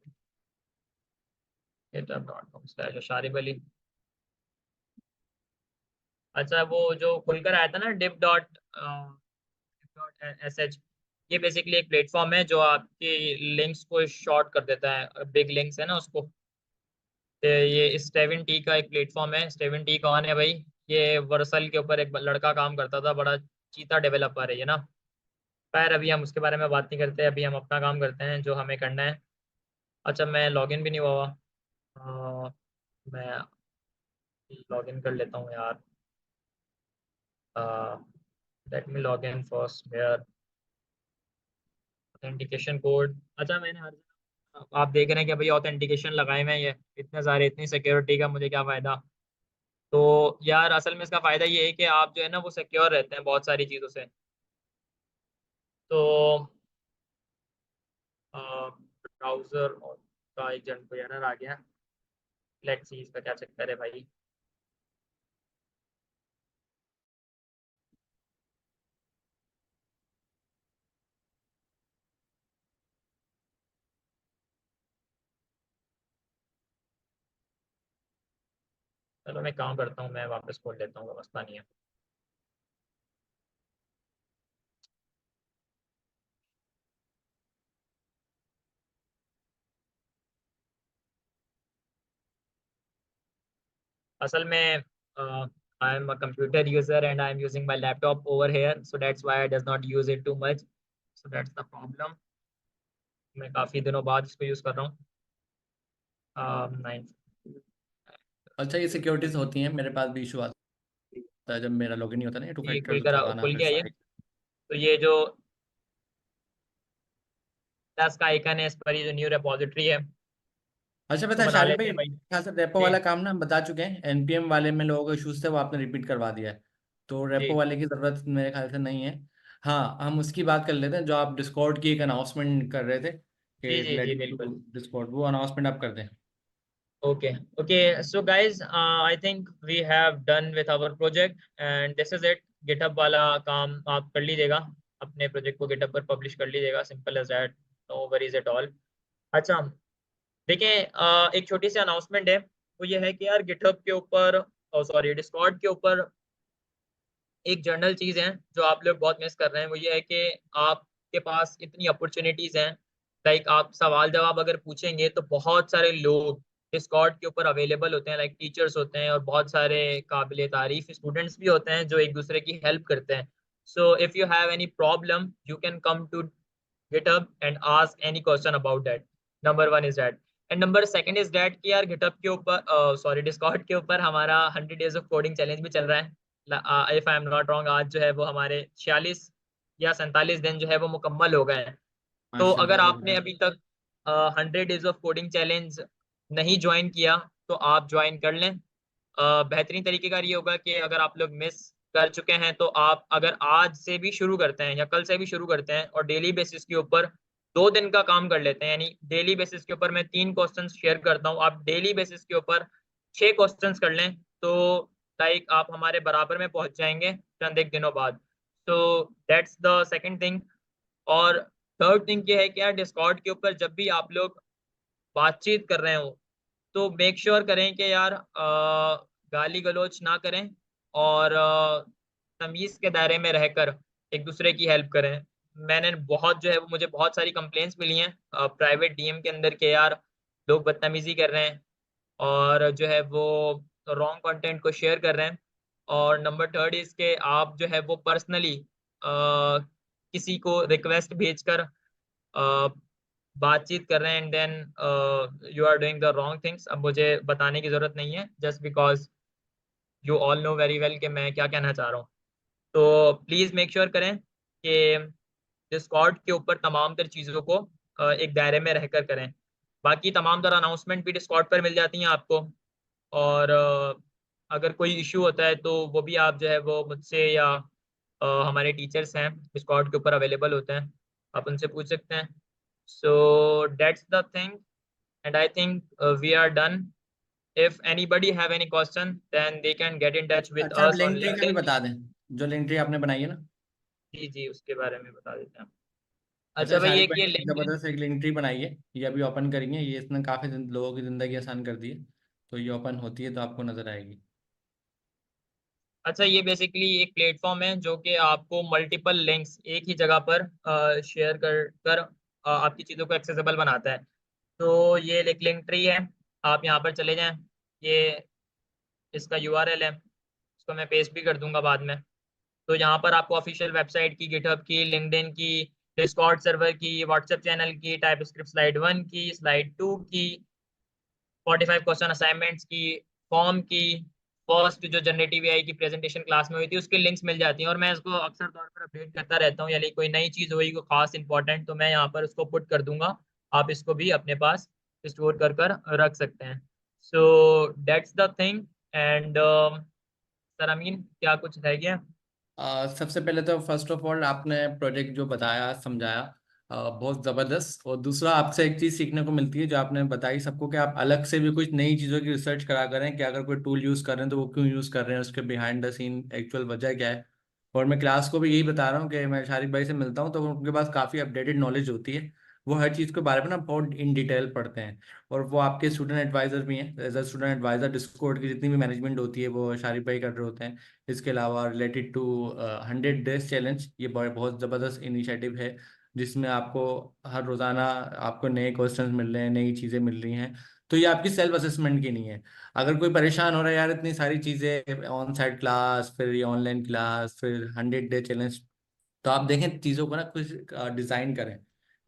github.com/शारिब अली। अच्छा, वो जो खुलकर आया था ना div.sh, ये बेसिकली एक प्लेटफॉर्म है जो आपकी लिंक्स को शॉर्ट कर देता है, बिग लिंक्स है ना उसको। तो ये स्टेवन टी का एक प्लेटफॉर्म है। स्टेवन टी कौन है भाई? ये वर्सल के ऊपर एक लड़का काम करता था, बड़ा चीता डेवलपर है ये ना। खैर अभी हम उसके बारे में बात नहीं करते, अभी हम अपना काम करते हैं जो हमें करना है। अच्छा, मैं लॉगिन भी नहीं हुआ हुआ। अ, मैं लॉगिन कर लेता हूँ यार। Let me log in first mayor authentication code. अच्छा, मैंने हर आप देख रहे हैं कि भाई ऑथेंटिकेशन लगाए हुए हैं, ये इतने सारे, इतनी सिक्योरिटी का मुझे क्या फ़ायदा। तो यार असल में इसका फ़ायदा ये है कि आप जो है ना वो सिक्योर रहते हैं बहुत सारी चीज़ों से। तो ब्राउज़र का एक जन को एरर आ गया। लेट्स सी इसका क्या चक्कर है भाई। चलो मैं काम करता हूँ, मैं वापस खोल लेता हूँ, मसला नहीं है। असल में I am a computer user and I am using my laptop over here, so that's why I does not use it too much. So that's the problem. मैं काफ़ी दिनों बाद इसको यूज़ कर रहा हूँ। 9। अच्छा, ये सिक्योरिटीज होती हैं, मेरे पास भी इशू आता है जब मेरा लॉगिन नहीं होता ना, टू ये फैक्टर लगाना खुल फिर गया ये। सारे। तो ये जो प्लस का आइकन है इस पर, ये जो न्यू रिपोजिटरी है अच्छा, इसको पता है बना शारिब लेते भाई, हैं भाई। यहाँ से रेपो जी वाला काम ना हम बता चुके हैं, एनपीएम वाले में लोगों के इशूज थे वो आपने रिपीट करवा दिया है, तो रेपो जी वाले की जरूरत मेरे ख्याल से नहीं है। हाँ, हम उसकी बात कर लेते हैं जो आप डिस्कॉर्ड की एक अनाउंसमेंट कर रहे थे जी कि जी जी रिलेटेड टू बिल्कुल। डिस्कॉर्ड, वो अनाउंसमेंट आप कर दें। Okay, okay. So guys, I think we have done with our project and this is it. GitHub वाला काम आप कर लीजिएगा, अपने प्रोजेक्ट को GitHub पर पब्लिश कर लीजिएगा, simple as that, no worries at all. अच्छा, देखिए, एक छोटी सी अनाउंसमेंट है, वो ये है कि यार GitHub के ऊपर, सॉरी डिस्कॉर्ड के ऊपर एक जनरल चीज है जो आप लोग बहुत मिस कर रहे हैं, वो ये है कि आपके पास इतनी अपॉर्चुनिटीज हैं। लाइक आप सवाल जवाब अगर पूछेंगे तो बहुत सारे लोग डिस्कॉर्ड के ऊपर अवेलेबल होते हैं, लाइक टीचर्स होते हैं और बहुत सारे काबिल तारीफ स्टूडेंट्स भी होते हैं जो एक दूसरे की हेल्प करते हैं। So if you have any problem you can come to GitHub and ask any question about that. Number one is that. And number second is that कि यार GitHub के ऊपर सॉरी डिस्कॉर्ड के ऊपर हमारा 100 डेज ऑफ कोडिंग चैलेंज भी चल रहा है। If I am not wrong, आज जो है वो हमारे 46 या 47 दिन जो है वो मुकम्मल हो गए हैं। तो अगर माशाल्लाह आपने बढ़िया। अभी तक 100 डेज ऑफ कोडिंग चैलेंज नहीं ज्वाइन किया तो आप ज्वाइन कर लें। बेहतरीन तरीके का ये होगा कि अगर आप लोग मिस कर चुके हैं तो आप अगर आज से भी शुरू करते हैं या कल से भी शुरू करते हैं और डेली बेसिस के ऊपर 2 दिन का काम कर लेते हैं, यानी डेली बेसिस के ऊपर मैं 3 क्वेश्चंस शेयर करता हूँ, आप डेली बेसिस के ऊपर 6 क्वेश्चंस कर लें तो लाइक आप हमारे बराबर में पहुंच जाएंगे चंद एक दिनों बाद। तो दैट्स द सेकंड थिंग। और थर्ड थिंग ये है कि यार डिस्कॉर्ड के ऊपर जब भी आप लोग बातचीत कर रहे हो तो मेक श्योर करें कि यार गाली गलौज ना करें और तमीज के दायरे में रहकर एक दूसरे की हेल्प करें। मैंने बहुत जो है वो मुझे बहुत सारी कंप्लेंट्स मिली हैं प्राइवेट डीएम के अंदर के यार लोग बदतमीजी कर रहे हैं और जो है वो रॉन्ग कंटेंट को शेयर कर रहे हैं। और नंबर थर्ड इज के आप जो है वो पर्सनली किसी को रिक्वेस्ट भेजकर बातचीत कर रहे हैं and then you are doing the wrong things. अब मुझे बताने की जरूरत नहीं है, just because you all know very well कि मैं क्या कहना चाह रहा हूँ। तो प्लीज मेक श्योर करें कि डिस्कॉर्ड के ऊपर तमाम तर चीज़ों को एक दायरे में रहकर करें। बाकी तमाम तर अनाउंसमेंट भी डिस्कॉर्ड पर मिल जाती हैं आपको। और अगर कोई इशू होता है तो वो भी आप जो है वो मुझसे या हमारे टीचर्स हैं डिस्कॉर्ड के ऊपर अवेलेबल होते हैं, आप उनसे पूछ सकते हैं। So that's the thing, and I think we are done. If anybody have any question, then they can get in touch with अच्छा, आप us on लिंक ट्री का भी LinkedIn। बता दें, जो लिंक ट्री आपने बनाई है ना। जी जी, उसके बारे में बता देते हैं। अच्छा, अच्छा भाई, शारिक एक ये भाई ने LinkedIn। जबरदस्त एक लिंक ट्री बनाई है, ये अभी ओपन करेंगे, ये इसने काफी लोगों की जिंदगी आसान कर दी है। तो ये ओपन होती है तो आपको नजर आएगी। अच्छा, ये बेसिकली एक प्लेटफॉर्म है जो कि आपको मल्टीपल लिंक्स एक ही जगह पर शेयर कर आपकी चीज़ों को एक्सेसिबल बनाता है। तो ये एक लिंक ट्री है, आप यहाँ पर चले जाएं। ये इसका URL है, इसको मैं पेस्ट भी कर दूंगा बाद में। तो यहाँ पर आपको ऑफिशियल वेबसाइट की, गिटहब की, लिंक्डइन की, डिस्कॉर्ड सर्वर की, व्हाट्सएप चैनल की, टाइपस्क्रिप्ट स्लाइड 1 की, स्लाइड 2 की, 45 क्वेश्चन असाइनमेंट्स की, फॉर्म की, फर्स्ट जो जनरेटिव एआई की प्रेजेंटेशन क्लास में हुई थी उसकी लिंक्स मिल जाती हैं। और मैं इसको अक्सर तौर पर अपडेट करता रहता हूँ, यानी कोई नई चीज़ हुई, कोई खास इंपॉर्टेंट, तो मैं यहाँ पर उसको पुट कर दूंगा। आप इसको भी अपने पास स्टोर कर रख सकते हैं। So that's the thing. And sir Amin, क्या कुछ रह गया? सबसे पहले तो फर्स्ट ऑफ ऑल आपने प्रोजेक्ट जो बताया समझाया, बहुत ज़बरदस्त। और दूसरा, आपसे एक चीज़ सीखने को मिलती है जो आपने बताई सबको, कि आप अलग से भी कुछ नई चीज़ों की रिसर्च करा करें कि अगर कोई टूल यूज़ कर रहे हैं तो वो क्यों यूज़ कर रहे हैं, उसके बिहाइंड द सीन एक्चुअल वजह क्या है। और मैं क्लास को भी यही बता रहा हूँ कि मैं शारिक भाई से मिलता हूँ तो उनके पास काफ़ी अपडेटेड नॉलेज होती है। वो हर चीज़ के बारे में ना बहुत इन डिटेल पढ़ते हैं। और वो आपके स्टूडेंट एडवाइज़र भी हैं, as a student advisor Discord की जितनी भी मैनेजमेंट होती है वो शारिक भाई कर रहे होते हैं। इसके अलावा रिलेटेड टू 100 डेज चैलेंज, ये बहुत ज़बरदस्त इनिशिएटिव है जिसमें आपको हर रोज़ाना आपको नए क्वेश्चंस मिल रहे हैं, नई चीज़ें मिल रही हैं। तो ये आपकी सेल्फ असेसमेंट की नहीं है। अगर कोई परेशान हो रहा है यार इतनी सारी चीज़ें, ऑन साइट क्लास, फिर ये ऑनलाइन क्लास, फिर 100 डे चैलेंज, तो आप देखें चीज़ों को ना कुछ डिज़ाइन करें।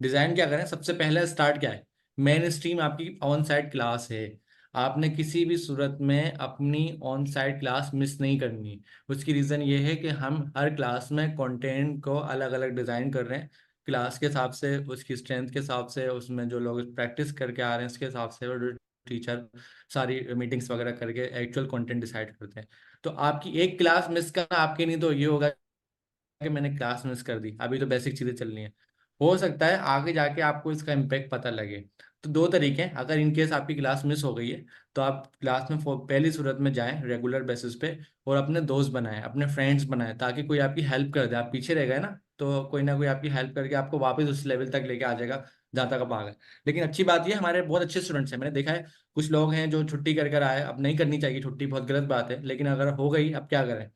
डिज़ाइन क्या करें, सबसे पहले स्टार्ट क्या है, मेन स्ट्रीम आपकी ऑन साइट क्लास है। आपने किसी भी सूरत में अपनी ऑन साइट क्लास मिस नहीं करनी। उसकी रीज़न ये है कि हम हर क्लास में कंटेंट को अलग अलग डिज़ाइन कर रहे हैं, क्लास के हिसाब से, उसकी स्ट्रेंथ के हिसाब से, उसमें जो लोग प्रैक्टिस करके आ रहे हैं उसके हिसाब से, और टीचर सारी मीटिंग्स वगैरह करके एक्चुअल कंटेंट डिसाइड करते हैं। तो आपकी एक क्लास मिस करना आपके नहीं तो ये होगा कि मैंने क्लास मिस कर दी, अभी तो बेसिक चीजें चल रही हैं। हो सकता है आगे जाके आपको इसका इम्पेक्ट पता लगे। तो दो तरीके हैं, अगर इन केस आपकी क्लास मिस हो गई है तो आप क्लास में पहली सूरत में जाएं रेगुलर बेसिस पे, और अपने दोस्त बनाएं, अपने फ्रेंड्स बनाएं, ताकि कोई आपकी हेल्प कर दे। आप पीछे रह गए ना तो कोई ना कोई आपकी हेल्प करके आपको वापस उस लेवल तक लेके आ जाएगा जहाँ तक आप आ गए। लेकिन अच्छी बात ये हमारे बहुत अच्छे स्टूडेंट्स हैं, मैंने देखा है कुछ लोग हैं जो छुट्टी कर कर आए। अब नहीं करनी चाहिए छुट्टी, बहुत गलत बात है, लेकिन अगर हो गई अब क्या करें।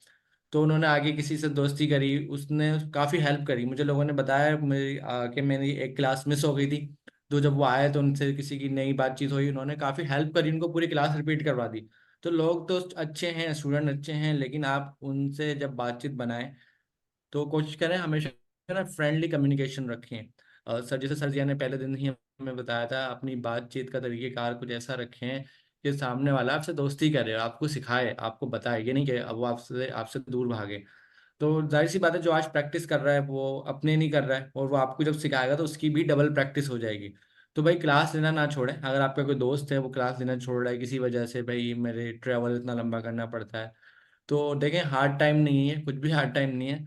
तो उन्होंने आगे किसी से दोस्ती करी, उसने काफ़ी हेल्प करी। मुझे लोगों ने बताया कि मेरी एक क्लास मिस हो गई थी, तो जब वो आए तो उनसे किसी की नई बातचीत हुई, उन्होंने काफ़ी हेल्प करी, उनको पूरी क्लास रिपीट करवा दी। तो लोग तो अच्छे हैं, स्टूडेंट अच्छे हैं, लेकिन आप उनसे जब बातचीत बनाएं तो कोशिश करें हमेशा ना फ्रेंडली कम्युनिकेशन रखें। सर जैसे सर जी ने पहले दिन ही हमें बताया था, अपनी बातचीत का तरीकेकार कुछ ऐसा रखें कि सामने वाला आपसे दोस्ती करे, आपको सिखाए, आपको बताए, ये नहीं कि अब वो आपसे आपसे दूर भागे। तो जाहिर सी बात है, जो आज प्रैक्टिस कर रहा है वो अपने नहीं कर रहा है, और वो आपको जब सिखाएगा तो उसकी भी डबल प्रैक्टिस हो जाएगी। तो भाई क्लास लेना ना छोड़ें। अगर आपका कोई दोस्त है वो क्लास लेना छोड़ रहा है किसी वजह से, भाई मेरे ट्रैवल इतना लंबा करना पड़ता है, तो देखें हार्ड टाइम नहीं है, कुछ भी हार्ड टाइम नहीं है।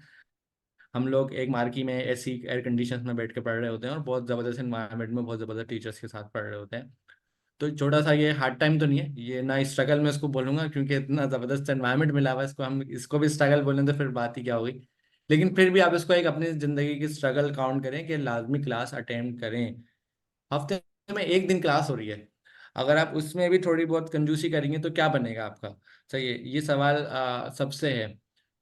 हम लोग एक मार्की में ऐसी एयर कंडीशंस में बैठ के पढ़ रहे होते हैं, और बहुत ज़बरदस्त इन्वायरमेंट में बहुत ज़बरदस्त टीचर्स के साथ पढ़ रहे होते हैं। तो छोटा सा ये हार्ड टाइम तो नहीं है, ये ना स्ट्रगल में इसको बोलूंगा, क्योंकि इतना ज़बरदस्त एनवायरनमेंट मिला हुआ है, इसको हम इसको भी स्ट्रगल बोलें तो फिर बात ही क्या होगी। लेकिन फिर भी आप इसको एक अपनी ज़िंदगी की स्ट्रगल काउंट करें कि लाजमी क्लास अटेम्प्ट करें। हफ्ते में एक दिन क्लास हो रही है, अगर आप उसमें भी थोड़ी बहुत कंजूसी करेंगे तो क्या बनेगा आपका। सही है, ये सवाल सबसे है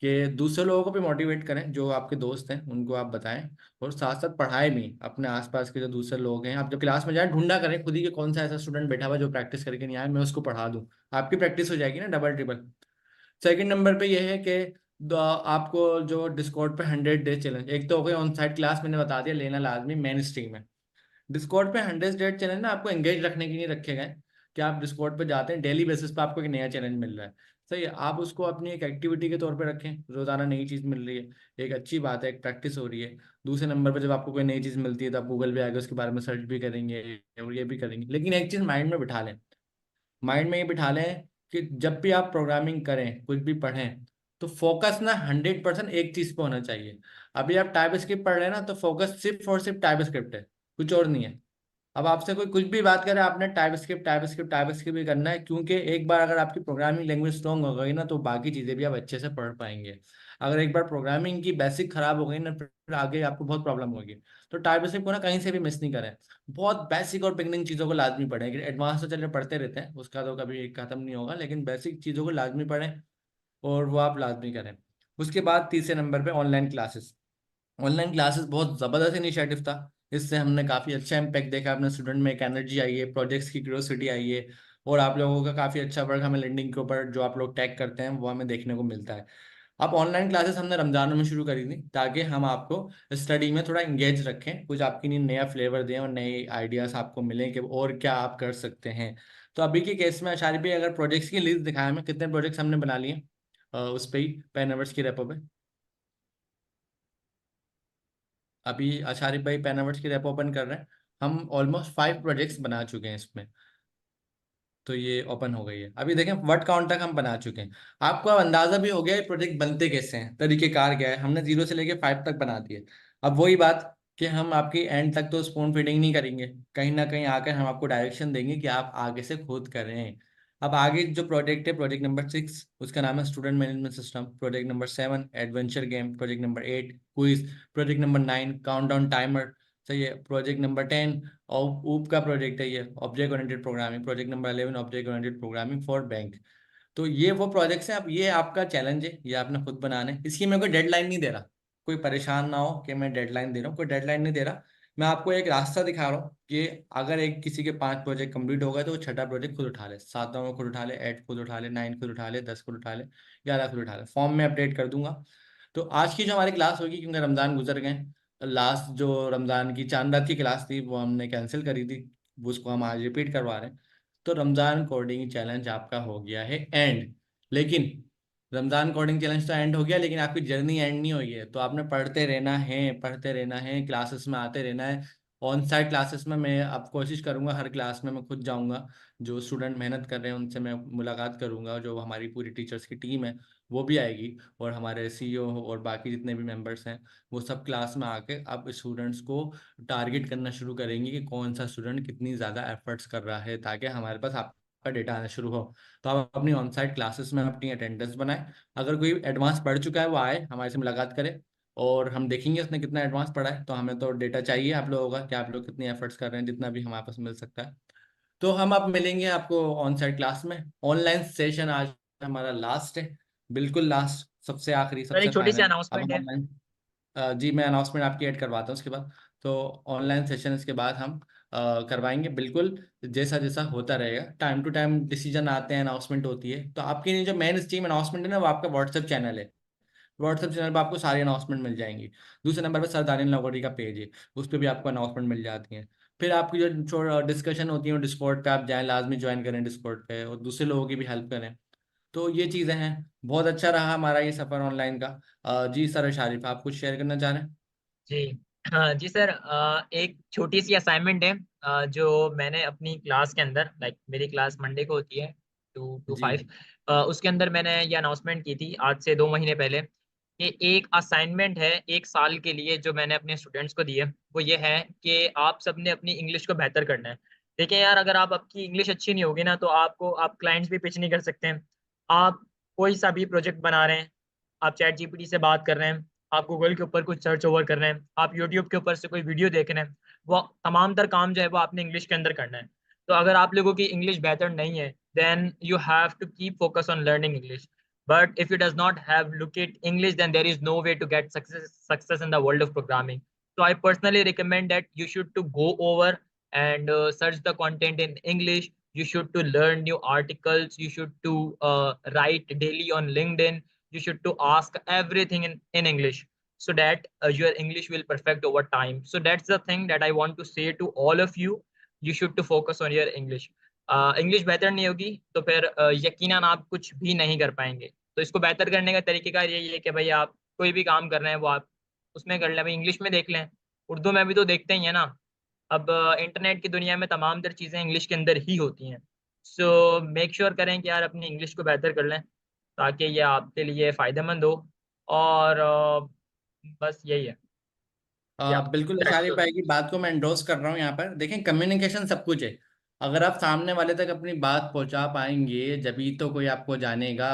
कि दूसरे लोगों को भी मोटिवेट करें, जो आपके दोस्त हैं उनको आप बताएं, और साथ साथ पढ़ाएं भी। अपने आसपास के जो दूसरे लोग हैं, आप जब क्लास में जाएं ढूंढा करें खुद ही कि कौन सा ऐसा स्टूडेंट बैठा हुआ है जो प्रैक्टिस करके नहीं आया, मैं उसको पढ़ा दूं। आपकी प्रैक्टिस हो जाएगी ना डबल ट्रिपल। सेकंड नंबर पे यह है कि आपको जो डिस्कॉर्ड पे 100 डे चैलेंज, एक तो हो गई ऑन साइट क्लास, मैंने बता दिया लेना लाजमी मेन स्ट्रीम है। डिस्कॉर्ड पे 100 डेट चैलेंज ना आपको एंगेज रखने के लिए रखे गए, कि आप डिस्कॉर्ड पे जाते हैं डेली बेसिस पे, आपको एक नया चैलेंज मिल रहा है। सही है, आप उसको अपनी एक एक्टिविटी के तौर पे रखें, रोजाना नई चीज़ मिल रही है, एक अच्छी बात है, एक प्रैक्टिस हो रही है। दूसरे नंबर पे जब आपको कोई नई चीज़ मिलती है तो आप गूगल पे आगे उसके बारे में सर्च भी करेंगे और ये भी करेंगे। लेकिन एक चीज़ माइंड में बिठा लें, माइंड में ये बिठा लें कि जब भी आप प्रोग्रामिंग करें, कुछ भी पढ़ें, तो फोकस ना 100% एक चीज़ पे होना चाहिए। अभी आप टाइप स्क्रिप्ट पढ़ रहे हैं ना, तो फोकस सिर्फ और सिर्फ टाइप स्क्रिप्ट है, कुछ और नहीं है। अब आपसे कोई कुछ भी बात करे, आपने टाइप स्क्रिप्ट ही करना है, क्योंकि एक बार अगर आपकी प्रोग्रामिंग लैंग्वेज स्ट्रॉन्ग हो गई ना, तो बाकी चीज़ें भी आप अच्छे से पढ़ पाएंगे। अगर एक बार प्रोग्रामिंग की बेसिक खराब हो गई ना, फिर आगे आपको बहुत प्रॉब्लम होगी। तो टाइप स्क्रिप्ट को ना कहीं से भी मिस नहीं करें, बहुत बेसिक और बिगनिंग चीज़ों को लाजमी पढ़ें। एडवांस तो चलिए पढ़ते रहते हैं, उसका तो कभी खत्म नहीं होगा, लेकिन बेसिक चीज़ों को लाजमी पढ़ें, और वो आप लाजमी करें। उसके बाद तीसरे नंबर पे ऑनलाइन क्लासेस। ऑनलाइन क्लासेस बहुत ज़बरदस्त इनिशिएटिव था, इससे हमने काफ़ी अच्छा इम्पैक्ट देखा, अपने स्टूडेंट में एक एनर्जी आई है, प्रोजेक्ट्स की क्यूरियोसिटी आई है, और आप लोगों का काफ़ी अच्छा वर्क हमें लर्निंग के ऊपर जो आप लोग टैग करते हैं वो हमें देखने को मिलता है। अब ऑनलाइन क्लासेस हमने रमज़ान में शुरू करी थी, ताकि हम आपको स्टडी में थोड़ा इंगेज रखें, कुछ आपके लिए नया फ्लेवर दें और नए आइडियाज़ आपको मिलें कि और क्या आप कर सकते हैं। तो अभी के केस में अशारी भाई, अगर प्रोजेक्ट्स की लिस्ट दिखाया हमें, कितने प्रोजेक्ट्स हमने बना लिए उस पर ही पेन की रेपो पे। अभी आचार्य भाई पैनावर्ट्स की रेप ओपन कर रहे हैं, हम ऑलमोस्ट 5 प्रोजेक्ट्स बना चुके हैं इसमें। तो ये ओपन हो गई है, अभी देखें वर्ड काउंट तक हम बना चुके हैं। आपको अब अंदाजा भी हो गया ये प्रोजेक्ट बनते कैसे हैं, तरीकेकार क्या है, हमने 0 से लेके 5 तक बना दिए। अब वही बात कि हम आपकी एंड तक तो स्पून फीडिंग नहीं करेंगे, कहीं ना कहीं आकर हम आपको डायरेक्शन देंगे कि आप आगे से खुद करें। अब आगे जो प्रोजेक्ट है, प्रोजेक्ट नंबर 6 उसका नाम है student management system, project number 7 adventure game, project number 8 quiz, project number 9 countdown timer. सही है, प्रोजेक्ट नंबर 10 और ऊप का प्रोजेक्ट है ये object oriented programming, project number 11 object oriented programming for bank. तो ये वो प्रोजेक्ट्स हैं। अब ये आपका चैलेंज है, ये आपने खुद बनाना है, इसकी मैं कोई डेडलाइन नहीं दे रहा, कोई परेशान ना हो कि मैं डेडलाइन दे रहा हूँ, कोई डेडलाइन नहीं दे रहा। मैं आपको एक रास्ता दिखा रहा हूँ कि अगर एक किसी के 5 प्रोजेक्ट कंप्लीट हो गए तो वो छठा प्रोजेक्ट खुद उठा ले, 7वां में खुद उठा ले, 8 खुद उठा ले, 9 खुद उठा ले, 10 खुद उठा ले, 11 खुद उठा ले, फॉर्म में अपडेट कर दूंगा। तो आज की जो हमारी क्लास होगी, क्योंकि रमज़ान गुजर गए, लास्ट जो रमज़ान की चांद रात की क्लास थी वो हमने कैंसिल करी थी, वो उसको हम आज रिपीट करवा रहे हैं। तो रमज़ान कोडिंग चैलेंज आपका हो गया है एंड। लेकिन रमज़ान कोडिंग चैलेंज तो एंड हो गया, लेकिन आपकी जर्नी एंड नहीं हुई है। तो आपने पढ़ते रहना है, पढ़ते रहना है, क्लासेस में आते रहना है। ऑन साइट क्लासेस में मैं अब कोशिश करूंगा, हर क्लास में मैं खुद जाऊंगा, जो स्टूडेंट मेहनत कर रहे हैं उनसे मैं मुलाकात करूंगा, जो हमारी पूरी टीचर्स की टीम है वो भी आएगी, और हमारे सीईओ और बाकी जितने भी मेंबर्स हैं वो सब क्लास में आके अब स्टूडेंट्स को टारगेट करना शुरू करेंगे कि कौन सा स्टूडेंट कितनी ज़्यादा एफर्ट्स कर रहा है, ताकि हमारे पास आपका डेटा आना शुरू हो। तो आप अपनी ऑन साइट क्लासेस में अपनी अटेंडेंस बनाएं। अगर कोई एडवांस पढ़ चुका है वो आए हमारे से मुलाकात करे, और हम देखेंगे उसने कितना एडवांस पढ़ा है। तो हमें तो डेटा चाहिए आप लोगों का कि आप लोग कितनी एफर्ट्स कर रहे हैं, जितना भी हमारे पास मिल सकता है। तो हम अब मिलेंगे आपको ऑन साइट क्लास में। ऑनलाइन सेशन आज हमारा लास्ट है, बिल्कुल लास्ट, सबसे आखिरी, सर सबसे एक छोटी सी फाइनल। अब अनाउंसमेंट हम है। ऑनलाइन, जी मैं अनाउंसमेंट आपकी ऐड करवाता हूँ उसके बाद। तो ऑनलाइन सेशन इसके बाद हम करवाएंगे बिल्कुल। जैसा जैसा होता रहेगा, टाइम टू टाइम डिसीजन आते हैं, अनाउंसमेंट होती है। तो आपके लिए जो मेन स्ट्रीम अनाउंसमेंट है ना, वो आपका व्हाट्सएप चैनल है। व्हाट्सएप चैनल पर आपको सारी अनाउंसमेंट मिल जाएंगी। दूसरे नंबर पर सर दानिश नगौरी का पेज है, उस पर भी आपको अनाउंसमेंट मिल जाती है। फिर आपकी जो डिस्कशन होती है, डिस्कॉर्ड पे आप जाएं, लाजमी ज्वाइन करें डिस्कॉर्ड पे, और दूसरे लोगों की भी हेल्प करें। तो ये चीज़ें हैं। बहुत अच्छा रहा हमारा ये सफ़र ऑनलाइन का। जी सर शारिफ, आप कुछ शेयर करना चाह रहे हैं? जी हाँ जी सर, एक छोटी सी असाइनमेंट है जो मैंने अपनी क्लास के अंदर, लाइक मेरी क्लास मंडे को होती है 2 to 5, जी उसके अंदर मैंने ये अनाउंसमेंट की थी आज से 2 महीने पहले कि एक असाइनमेंट है 1 साल के लिए जो मैंने अपने स्टूडेंट्स को दी है। वो ये है कि आप सबने अपनी इंग्लिश को बेहतर करना है। देखिए यार, अगर आप आपकी इंग्लिश अच्छी नहीं होगी ना तो आप क्लाइंट्स भी पिच नहीं कर सकते हैं। आप कोई सा भी प्रोजेक्ट बना रहे हैं, आप चैट जीपीटी से बात कर रहे हैं, आप गूगल के ऊपर कुछ सर्च ओवर कर रहे हैं, आप यूट्यूब के ऊपर से कोई वीडियो देख रहे हैं, वो तमाम तर काम जो है वो आपने इंग्लिश के अंदर करना है। तो अगर आप लोगों की इंग्लिश बेहतर नहीं है, then you have to keep focus on learning English. But if you does not have look at English, then there is no way to get success in the world of programming. So I personally recommend that you should to go over and search the content in English. You should to learn new articles. You should to write daily on LinkedIn. You should to ask everything in English, so that your English will perfect over time. So that's the thing that I want to say to all of you. You should to focus on your English. English बेहतर नहीं होगी तो फिर यकीनन आप कुछ भी नहीं कर पाएंगे। तो इसको बेहतर करने का तरीकेकार यही है कि भाई आप कोई भी काम कर रहे हैं वो आप उसमें कर लें, भाई इंग्लिश में देख लें। उर्दू में भी तो देखते ही है ना। अब इंटरनेट की दुनिया में तमाम तर चीज़ें इंग्लिश के अंदर ही होती हैं। सो मेक श्योर करें कि यार अपनी इंग्लिश को बेहतर कर लें ताकि ये आपके लिए फ़ायदेमंद हो। और बस यही है। या बिल्कुल दैट्स शारिफ ऑल। भाई की बात को मैं एंडोर्स कर रहा हूँ यहाँ पर। देखें, कम्युनिकेशन सब कुछ है। अगर आप सामने वाले तक अपनी बात पहुंचा पाएंगे जभी तो कोई आपको जानेगा।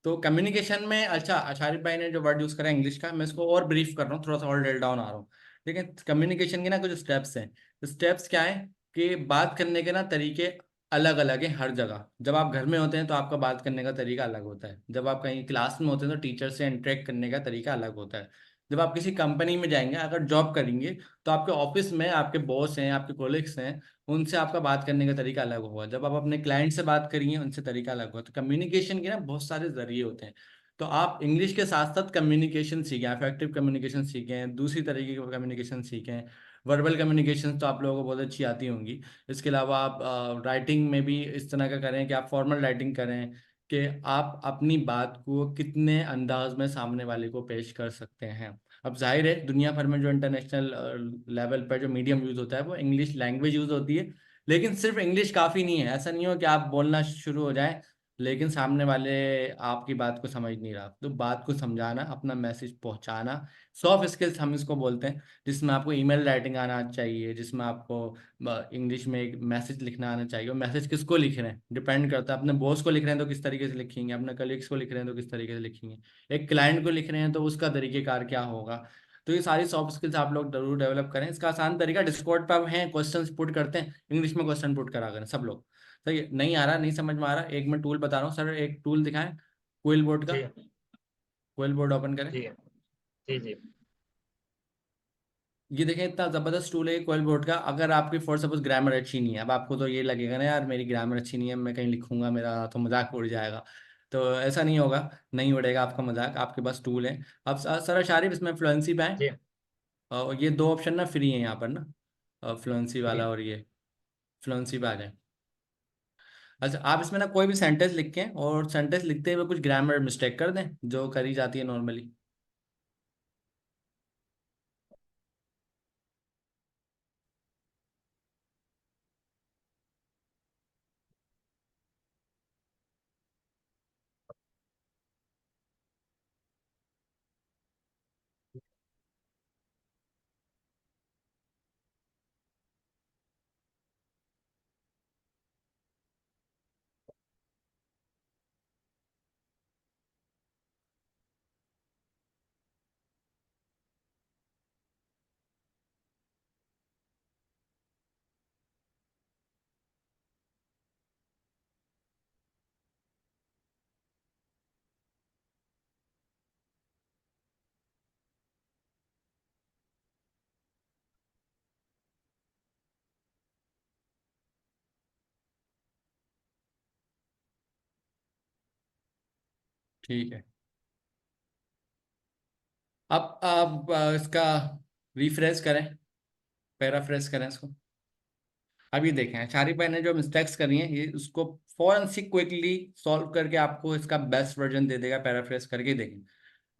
तो कम्युनिकेशन में, अच्छा शारिफ भाई ने जो वर्ड यूज करा इंग्लिश का, मैं इसको और ब्रीफ कर रहा हूँ, थोड़ा सा और डिल डाउन आ रहा हूँ। देखिए, कम्युनिकेशन के ना कुछ स्टेप्स हैं। स्टेप्स क्या है कि बात करने के ना तरीके अलग अलग हैं हर जगह। जब आप घर में होते हैं तो आपका बात करने का तरीका अलग होता है। जब आप कहीं क्लास में होते हैं तो टीचर से इंटरेक्ट करने का तरीका अलग होता है। जब आप किसी कंपनी में जाएंगे, अगर जॉब करेंगे, तो आपके ऑफिस में आपके बॉस हैं, आपके कोलिग्स हैं, उनसे आपका बात करने का तरीका अलग होगा। जब आप अपने क्लाइंट से बात करेंगे, उनसे तरीका अलग होगा। तो कम्युनिकेशन के ना बहुत सारे जरिए होते हैं। तो आप इंग्लिश के साथ साथ कम्युनिकेशन सीखें, अफेक्टिव कम्युनिकेशन सीखें, दूसरी तरीके की कम्युनिकेशन सीखें। वर्बल कम्युनिकेशन तो आप लोगों को बहुत अच्छी आती होंगी। इसके अलावा आप राइटिंग में भी इस तरह का करें कि आप फॉर्मल राइटिंग करें, कि आप अपनी बात को कितने अंदाज में सामने वाले को पेश कर सकते हैं। अब जाहिर है, दुनिया भर में जो इंटरनेशनल लेवल पर जो मीडियम यूज होता है वो इंग्लिश लैंग्वेज यूज होती है। लेकिन सिर्फ इंग्लिश काफ़ी नहीं है। ऐसा नहीं हो कि आप बोलना शुरू हो जाए लेकिन सामने वाले आपकी बात को समझ नहीं रहा। तो बात को समझाना, अपना मैसेज पहुंचाना, सॉफ्ट स्किल्स हम इसको बोलते हैं। जिसमें आपको ईमेल राइटिंग आना चाहिए, जिसमें आपको इंग्लिश में एक मैसेज लिखना आना चाहिए। और मैसेज किसको लिख रहे हैं डिपेंड करता है। अपने बॉस को लिख रहे हैं तो किस तरीके से लिखेंगे, अपने कलीग्स को लिख रहे हैं तो किस तरीके से लिखेंगे, एक क्लाइंट को लिख रहे हैं तो उसका तरीकेकार क्या होगा। तो ये सारी सॉफ्ट स्किल्स आप लोग जरूर डेवलप करें। इसका आसान तरीका, डिस्कॉर्ड पर आप हैं, क्वेश्चंस पुट करते हैं, इंग्लिश में क्वेश्चन पुट करा करें सब लोग। सही है, नहीं आ रहा, नहीं समझ में आ रहा, एक मैं टूल बता रहा हूँ सर, एक टूल दिखाएं, क्विल बोर्ड का। जी क्विल बोर्ड ओपन करें। जी जी जी ये देखें, इतना जबरदस्त टूल है क्विल बोर्ड का। अगर आपकी फॉर सपोज ग्रामर अच्छी नहीं है, अब आपको तो ये लगेगा ना यार मेरी ग्रामर अच्छी नहीं है, मैं कहीं लिखूंगा मेरा तो मजाक उड़ जाएगा। तो ऐसा नहीं होगा, नहीं उड़ेगा आपका मजाक। आपके पास टूल है। अब सर शारिफ, इसमें फ्लुएंसी पे आए। जी ये दो ऑप्शन ना फ्री है यहाँ पर ना, फ्लुएंसी जी वाला और ये, फ्लुएंसी पे आ जाए। अच्छा, आप इसमें ना कोई भी सेंटेंस लिखें और सेंटेंस लिखते हुए कुछ ग्रामर मिस्टेक कर दें जो करी जाती है नॉर्मली। ठीक है। अब आप इसका रिफ्रेश करें, पैराफ्रेश करें इसको। अब ये देखें शारिक भाई ने जो मिस्टेक्स करी हैं ये उसको फौरन से क्विकली सॉल्व करके आपको इसका बेस्ट वर्जन दे देगा, पैराफ्रेज करके देखें।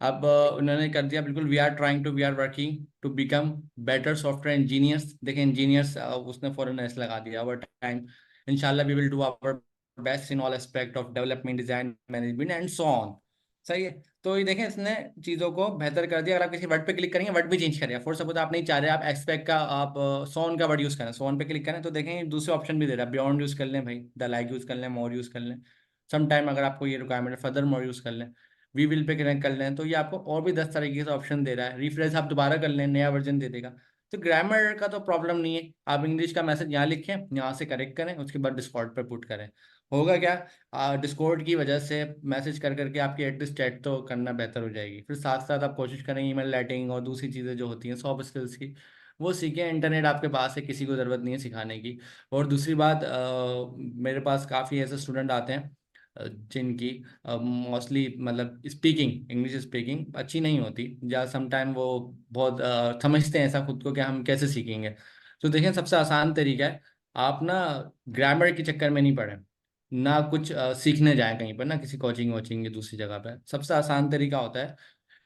अब उन्होंने कर दिया बिल्कुल, we are working to become better software engineers. देखें इंजीनियर्स उसने फौरन एस लगा दिया, ओवर टाइम इंशाल्लाह we will do our best in all aspect of development, design, management and so on. सही है। तो ये देखें इसने चीज़ों को बेहतर कर दिया। अगर आप किसी वर्ड पे क्लिक करेंगे वर्ड भी चेंज करेगा। फॉर सपोज आप नहीं चाह रहे, आप एक्सपेक्ट का आप सोन का वर्ड यूज़ करें, सोन पे क्लिक करें तो देखें दूसरे ऑप्शन भी दे रहा है। बियॉन्ड यूज़ कर लें भाई, द लाइक यूज़ कर लें, मोर यूज़ कर लें। सम टाइम अगर आपको ये रिक्वायरमेंट है फर्दर मोर यूज़ कर लें, वी विल पे कनेक्ट कर लें। तो ये आपको और भी 10 तरीके से ऑप्शन दे रहा है। रिफ्रेश आप दोबारा कर लें, नया वर्जन दे देगा। तो ग्रामर का तो प्रॉब्लम नहीं है, आप इंग्लिश का मैसेज यहाँ लिखें, यहाँ से करेक्ट करें, उसके बाद डिस्कॉर्ड पर पुट करें। होगा क्या, डिस्कॉर्ड की वजह से मैसेज कर करके आपकी एटलीस्ट चैट तो करना बेहतर हो जाएगी। फिर साथ साथ आप कोशिश करें ईमेल राइटिंग और दूसरी चीज़ें जो होती हैं सॉफ्ट स्किल्स की, वो सीखें। इंटरनेट आपके पास है, किसी को ज़रूरत नहीं है सिखाने की। और दूसरी बात, मेरे पास काफ़ी ऐसे स्टूडेंट आते हैं जिनकी मोस्टली मतलब स्पीकिंग, इंग्लिश स्पीकिंग अच्छी नहीं होती, या समटाइम वो बहुत समझते हैं ऐसा खुद को कि हम कैसे सीखेंगे। तो देखें सबसे आसान तरीका है, आप ना ग्रामर के चक्कर में नहीं पड़े, ना कुछ सीखने जाएं कहीं पर, ना किसी कोचिंग वोचिंग की दूसरी जगह पर। सबसे आसान तरीका होता है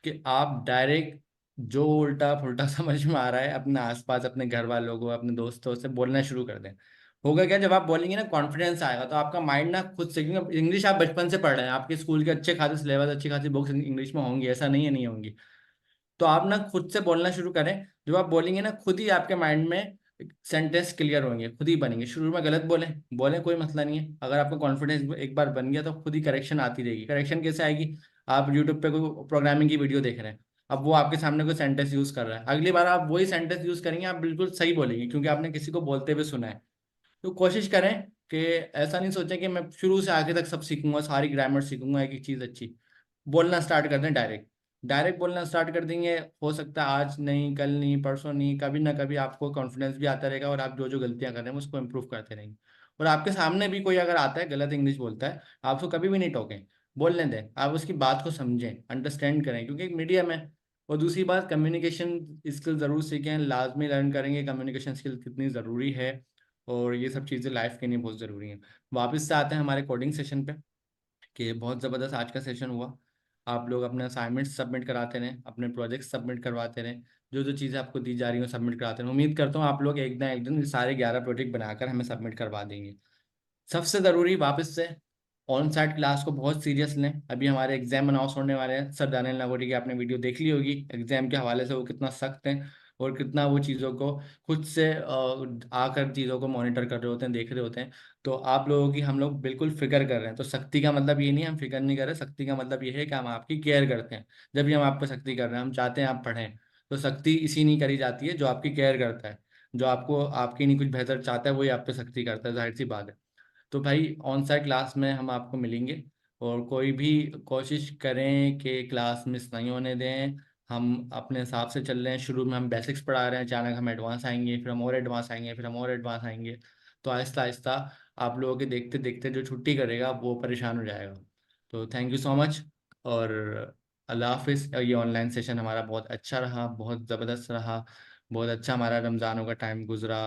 कि आप डायरेक्ट जो उल्टा फुल्टा समझ में आ रहा है अपने आसपास, अपने घर वालों को, अपने दोस्तों से बोलना शुरू कर दें। होगा क्या, जब आप बोलेंगे ना कॉन्फिडेंस आएगा, तो आपका माइंड ना खुद सीखेंगे। इंग्लिश आप बचपन से पढ़ रहे हैं, आपके स्कूल के अच्छे खासे सिलेबस, अच्छी खासी बुक्स इंग्लिश में होंगी, ऐसा नहीं है नहीं होंगी। तो आप ना खुद से बोलना शुरू करें। जब आप बोलेंगे ना खुद ही आपके माइंड में सेंटेंस क्लियर होंगे, खुद ही बनेंगे। शुरू में गलत बोलें बोलें कोई मसला नहीं है, अगर आपका कॉन्फिडेंस एक बार बन गया तो खुद ही करेक्शन आती रहेगी। करेक्शन कैसे आएगी, आप यूट्यूब पे कोई प्रोग्रामिंग की वीडियो देख रहे हैं, अब वो आपके सामने कोई सेंटेंस यूज कर रहा है, अगली बार आप वही सेंटेंस यूज करेंगे, आप बिल्कुल सही बोलेंगे क्योंकि आपने किसी को बोलते हुए सुना है। तो कोशिश करें कि ऐसा नहीं सोचें कि मैं शुरू से आगे तक सब सीखूंगा, सारी ग्रामर सीखूंगा, एक एक चीज़ अच्छी। बोलना स्टार्ट कर दें डायरेक्ट, डायरेक्ट बोलना स्टार्ट कर देंगे। हो सकता है आज नहीं, कल नहीं, परसों नहीं, कभी ना कभी आपको कॉन्फिडेंस भी आता रहेगा और आप जो जो गलतियां कर रहे हैं उसको इम्प्रूव करते रहेंगे। और आपके सामने भी कोई अगर आता है गलत इंग्लिश बोलता है, आप उसको कभी भी नहीं टोकें, बोलने दें, आप उसकी बात को समझें, अंडरस्टैंड करें, क्योंकि एक मीडियम है। और दूसरी बात, कम्युनिकेशन स्किल ज़रूर सीखें, लाजमी लर्न करेंगे कम्युनिकेशन स्किल कितनी ज़रूरी है, और ये सब चीज़ें लाइफ के लिए बहुत ज़रूरी हैं। वापस से आते हैं हमारे कोडिंग सेशन पे, कि बहुत ज़बरदस्त आज का सेशन हुआ। आप लोग अपने असाइनमेंट्स सबमिट कराते रहें, अपने प्रोजेक्ट्स सबमिट करवाते रहें, जो जो चीज़ें आपको दी जा रही हो सबमिट कराते रहें। उम्मीद करता हूँ आप लोग एक ना एक दिन सारे 11 प्रोजेक्ट बनाकर हमें सबमिट करवा देंगे। सबसे ज़रूरी वापस से ऑन साइट क्लास को बहुत सीरियस लें। अभी हमारे एग्जाम अनाउंस होने वाले हैं, सर दानियल नागोरी की आपने वीडियो देख ली होगी एग्जाम के हवाले से, वो कितना सख्त हैं और कितना वो चीज़ों को खुद से आकर चीज़ों को मॉनिटर कर रहे होते हैं, देख रहे होते हैं। तो आप लोगों की हम लोग बिल्कुल फिक्र कर रहे हैं। तो सख्ती का मतलब ये नहीं है हम फिक्र नहीं कर रहे, सख्ती का मतलब ये है कि हम आपकी केयर करते हैं। जब भी हम आप पे सख्ती कर रहे हैं, हम चाहते हैं आप पढ़ें, तो सख्ती इसी नहीं करी जाती है जो आपकी केयर करता है, जो आपको आपकी नहीं कुछ बेहतर चाहता है वही आप पे सख्ती करता है, जाहिर सी बात है। तो भाई ऑन साइट क्लास में हम आपको मिलेंगे, और कोई भी कोशिश करें कि क्लास मिस नहीं होने दें। हम अपने हिसाब से चल रहे हैं, शुरू में हम बेसिक्स पढ़ा रहे हैं, अचानक हम एडवांस आएंगे, फिर हम और एडवांस आएंगे, फिर हम और एडवांस आएंगे। तो आहिस्ता आहिस्ता आप लोगों के देखते देखते जो छुट्टी करेगा वो परेशान हो जाएगा। तो थैंक यू सो मच, और अल्लाह हाफिज़। ये ऑनलाइन सेशन हमारा बहुत अच्छा रहा, बहुत ज़बरदस्त रहा, बहुत अच्छा हमारा रमज़ानों का टाइम गुजरा,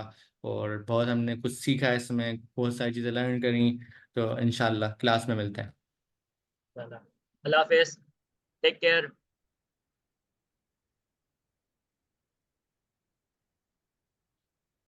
और बहुत हमने कुछ सीखा इसमें, बहुत सारी चीज़ें लर्न करी। तो इंशाल्लाह क्लास में मिलते हैं। अल्लाह हाफिज, टेक केयर।